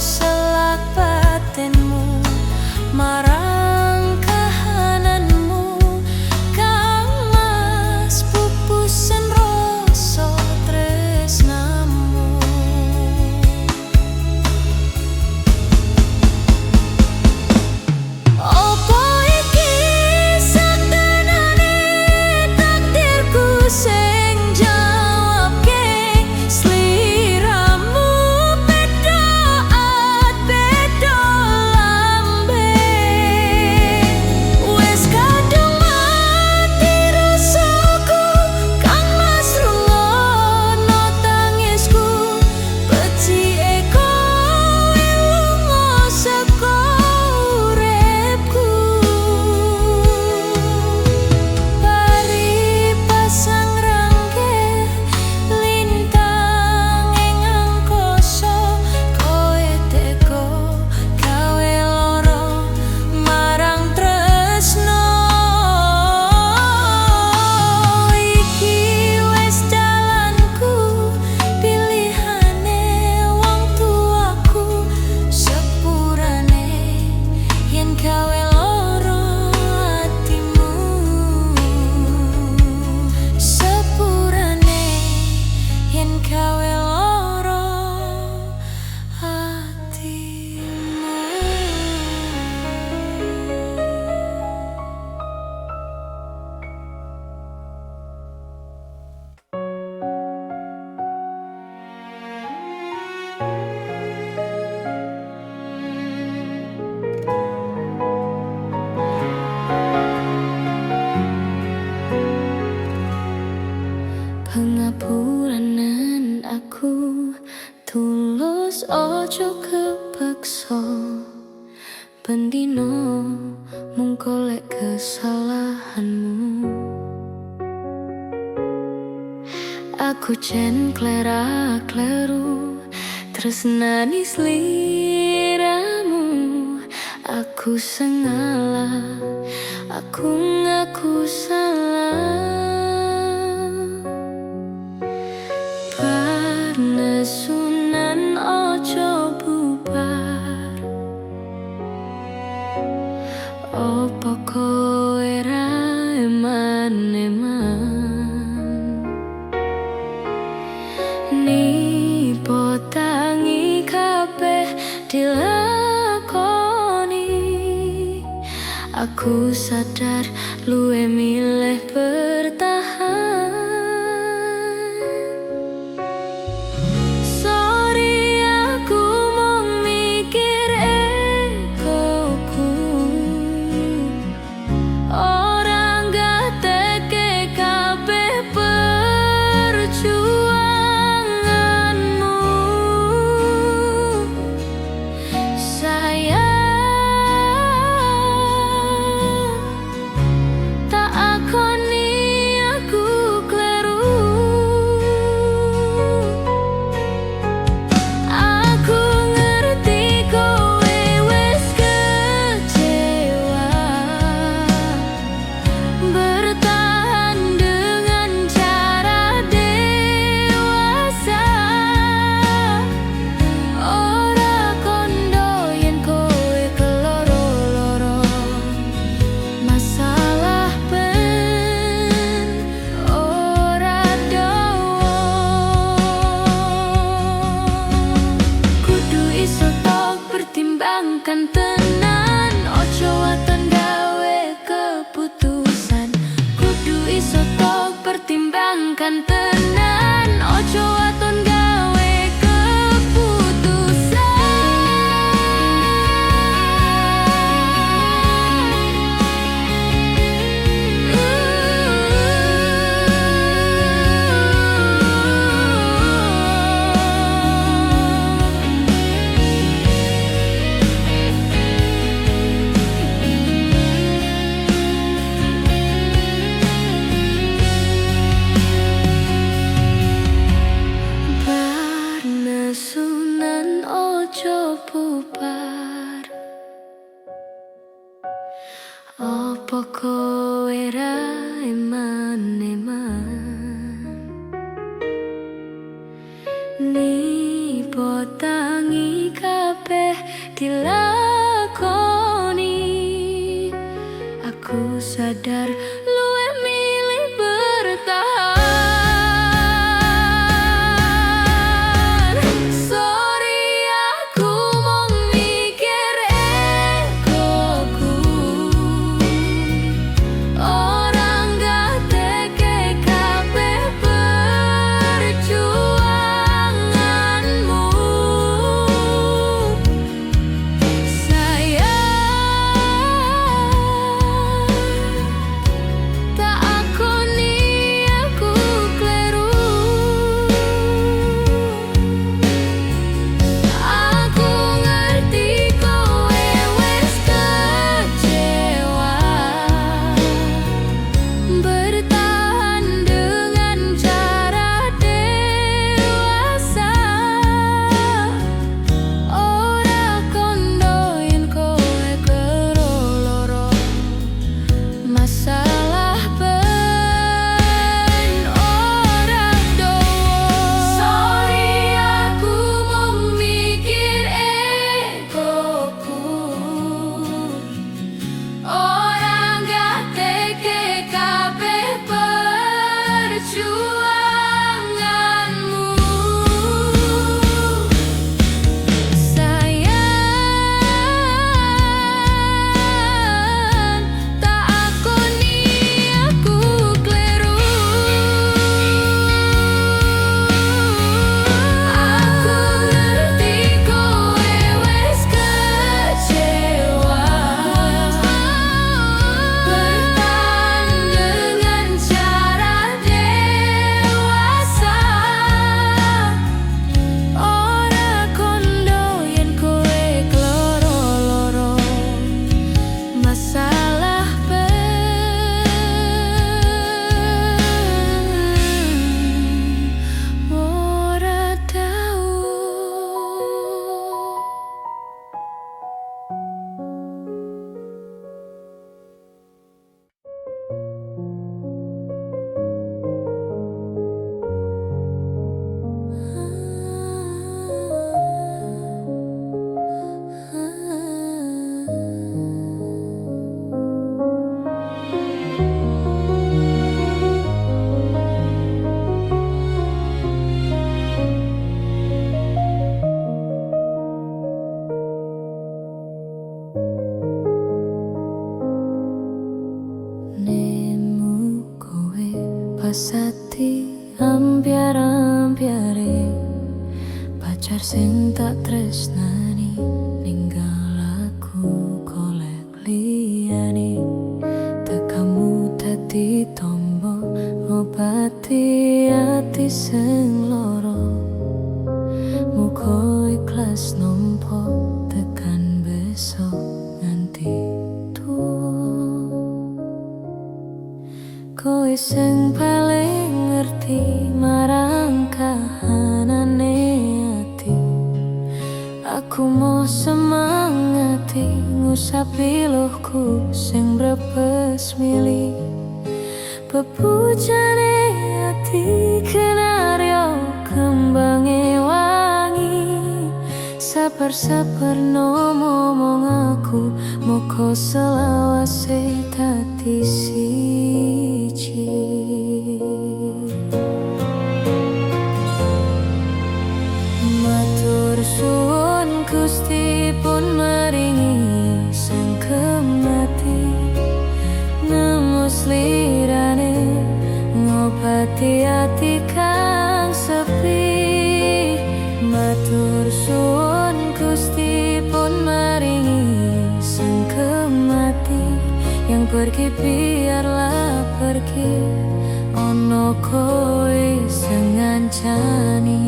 selak batinmu marang kahananmu, kang mas pupusen rasa tresnamu. Opo iki satenane takdirku sing jawabke, sliramu Pengapuranan aku tulus, ojo kepeksa. Bendino mung golek kesalahanmu. Aku jen klera-kleru tresnani sliramu. Aku sengalah, aku ngaku salah. nesunan ojo bubar. Opo kowe ra eman-eman nipo tangi kabeh dilakoni. Aku sadar luwe milih bertahan. Sorry aku mung mikir egoku, orang gateke kabeh perjuanganmu. Sayang, tak akoni aku kleru. Aku ngerti kowe wis kecewa, bertahan dengan cara dewasa. Ora kondo yen kowe keloro-loro, masalah ben ora dawa. Kudu iso tok pertimbangkan tenan, ojo waton gawe keputusan. Kudu iso tok pertimbangkan tenan, ojo waton gawe keputusan. Bar nesunan ojo bubar. Opo kowe ra eman-eman nipo tangi kabeh dilakoni. Aku sadar luwe milih bertahan. Sorry aku mung mikir egoku, orang gateke kabeh perjuanganmu. Sayang, ambyar-ambyare pacar sing tak tresnani ninggal aku golek liyane. Tekamu dadi tombo ngobati ati sing loro. Muga ikhlas nampa tekan besok nganti tuwa. Kowe sing paling ngerti marang kahanane ati. Aku mau semangati ngusapi lohku sing brepes mili. Bebujane ati kenaryo kembange wangi. Sabar-sabar no ngomong aku, muga selawase dadi siji. Matur suwun Gusti pun maringi sangkem ati. Nemos lirane ngobati ati kang sepi. Matur suwun Gusti pun maringi sangkem ati. Yang pergi biarlah pergi, ono kowe sing ngancani.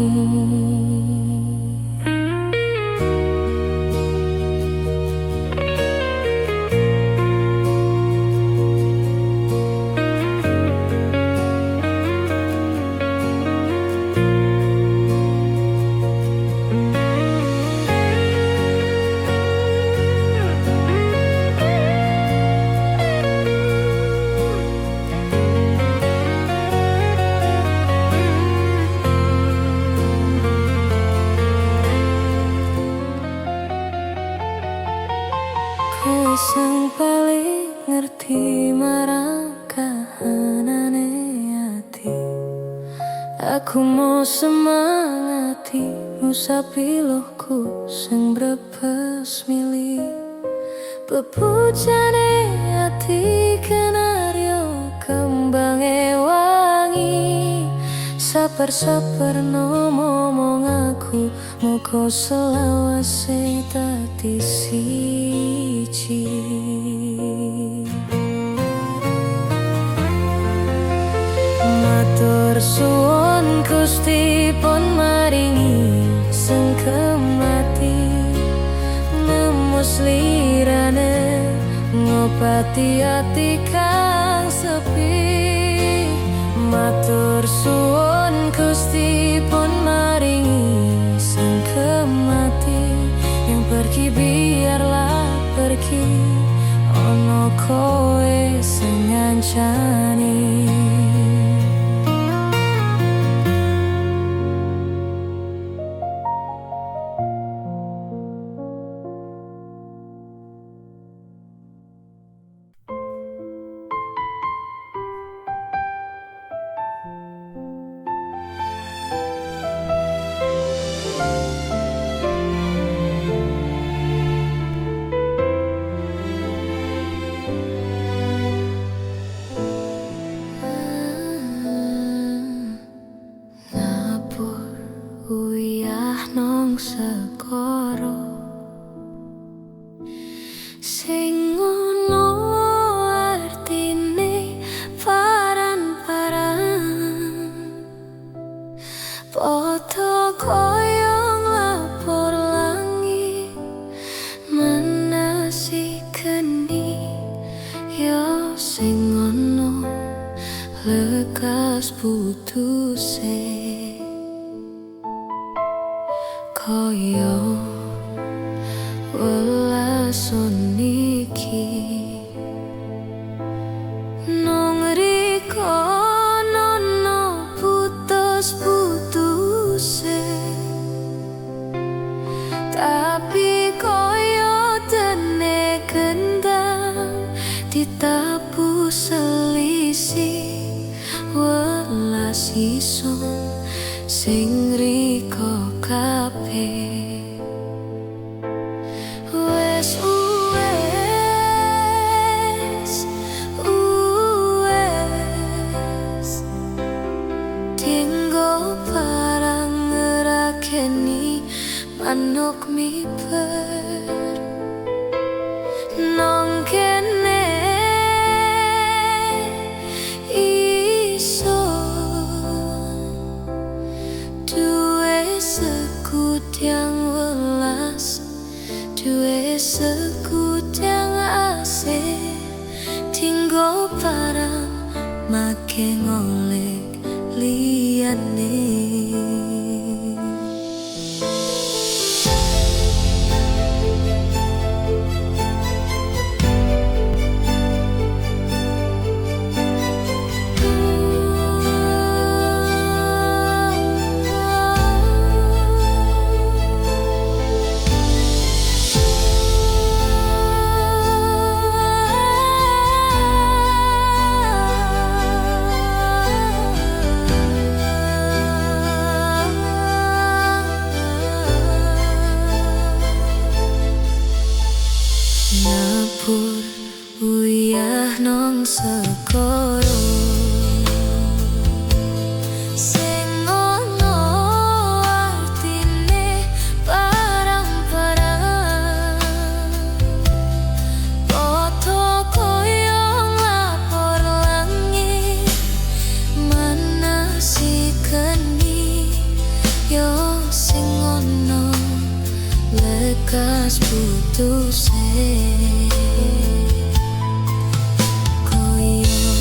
Kowe sing paling ngerti marang kahanane ati. Aku mau semangati ngusapi lohku sing brepes mili. Bebujane ati kenaryo kembange wangi. Sabar-sabar no ngomong aku, muga selawase dadi siji. Matur suwun Gusti pun maringi sangkem ati. Nemos lirane ngobati ati kang sepi. Matur suwun Gusti pun maringi sangkem ati. Yang pergi biarlah pergi, ono kowe sing ngancani. Segara sing ngono artine paran-paran. Padha kaya nglapur langit manasi geni. Ya sing ngono lekas putuse. Kaya welason iki nang riko nono putus-putuse. Tapi kaya dene gendang ditapu selisih. Welas ison sing riko kabeh. Wes uwes tinggo ngrakeni manuk miber nang kene iso duwe sekutiang welas, duwe sekutiang asih, tinggo parang make ngolek liyane. Nyapur uyah nang segara sing ono artine parang-parang foto koyo nglapor langit manasi keni yo sing ono lekas putuse koyo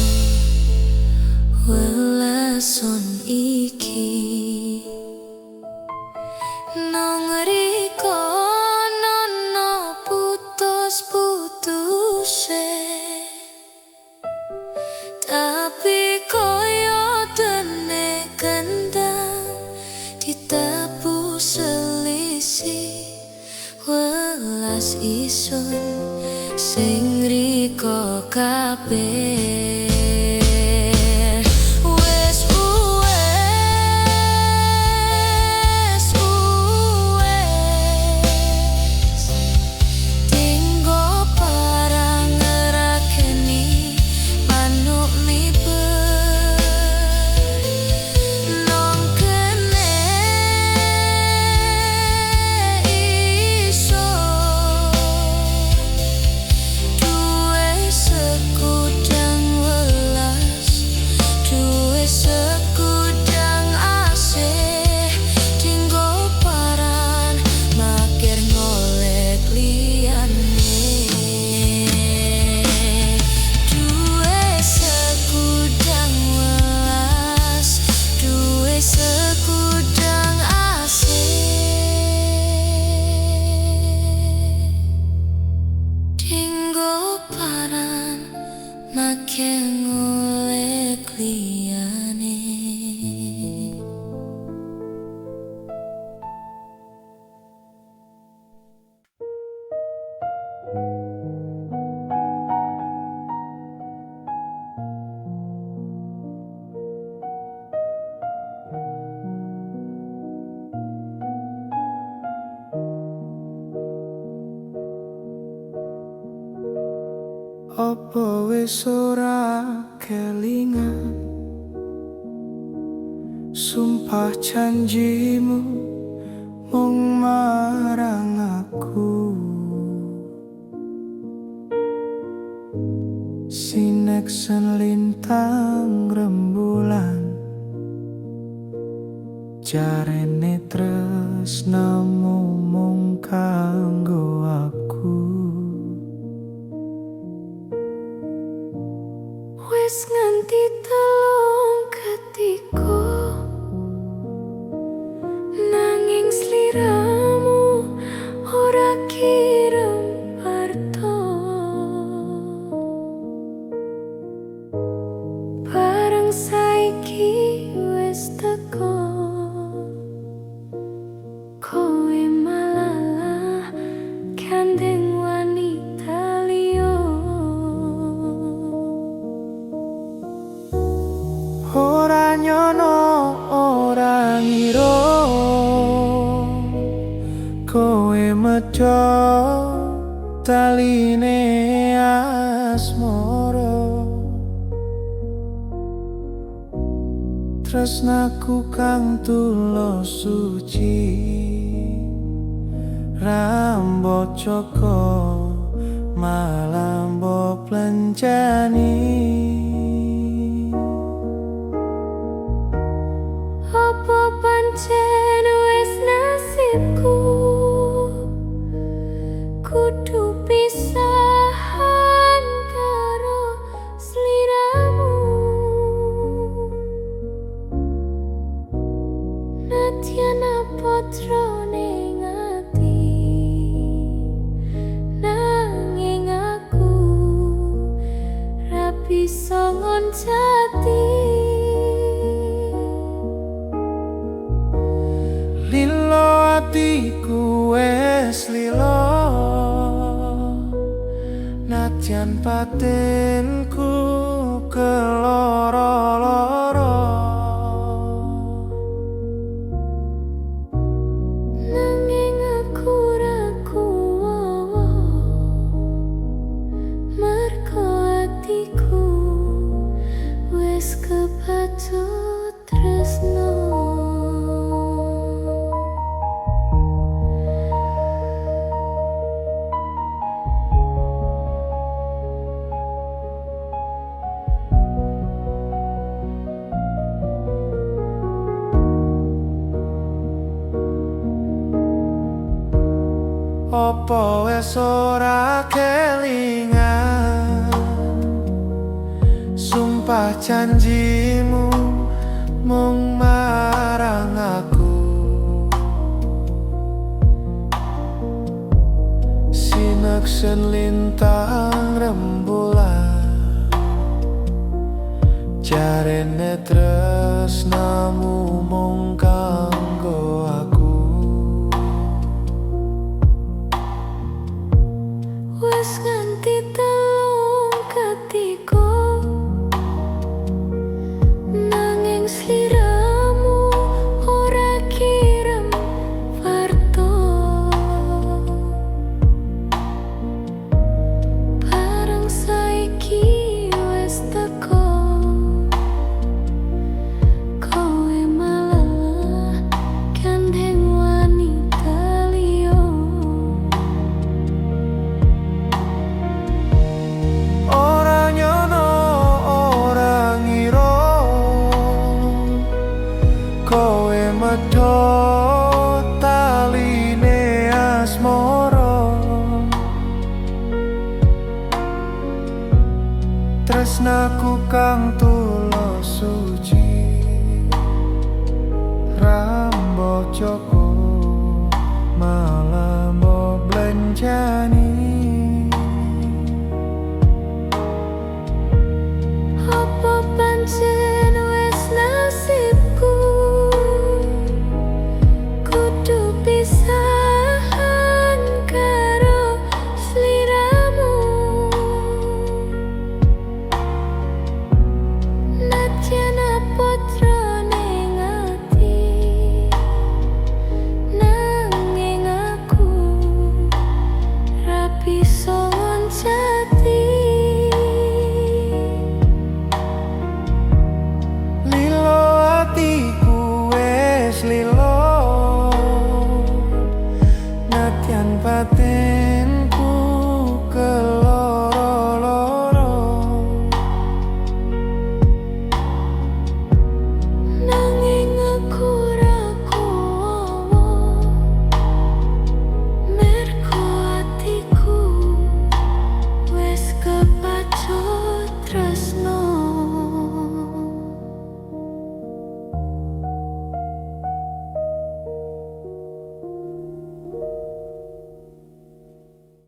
welason iki nang riko nono putus-putuse tapi koyo dene kendang ditapu selisih welas isun sing riko kabeh. Wes tinggo parang ngerakeni manuk miber nang kene iso duwe sekudang welas, duwe sekudang asih, tinggo paran makir ngolek liyane. Duwe sekudang welas, duwe sekudang asih, tinggo paran make ngolek liyane.
Apa wis ora kelingan sumpah janjimu mung marang aku, sineksen lintang rembulan jarene tresnamu mung kanggo aku.
Wes nganti telung ketika nanging sliramu ora kirim parto bareng saiki wes teko kowe malah gandeng wanita liya.
Ora nyono ora ngira kowe medha taline asmara tresnaku kang tulus suci Rambo Joko malambo plencani
Apa pancen wis nasibku kudu pisahan karo sliramu Nadyan apatra ning ati nanging aku ra bisa ngoncati
Lilo atiku wes lilo Nadyan batinku keloro-loro
nanging aku ra kuwowo merko atiku wis kepacut tresno
Apa wes ora kelingan Sumpah janjimu mung marang aku Sineksen lintang rembulan Jarene tresnamu mung kanggo aku
Wes ganti telung katiku nanging sliramu ora kirem warta bareng saiki wes teko kowe malah gandeng wanita liya
Ora nyono ora ngira kowe medhot taline asmara Tresnaku kang tulus suci Rambo Joko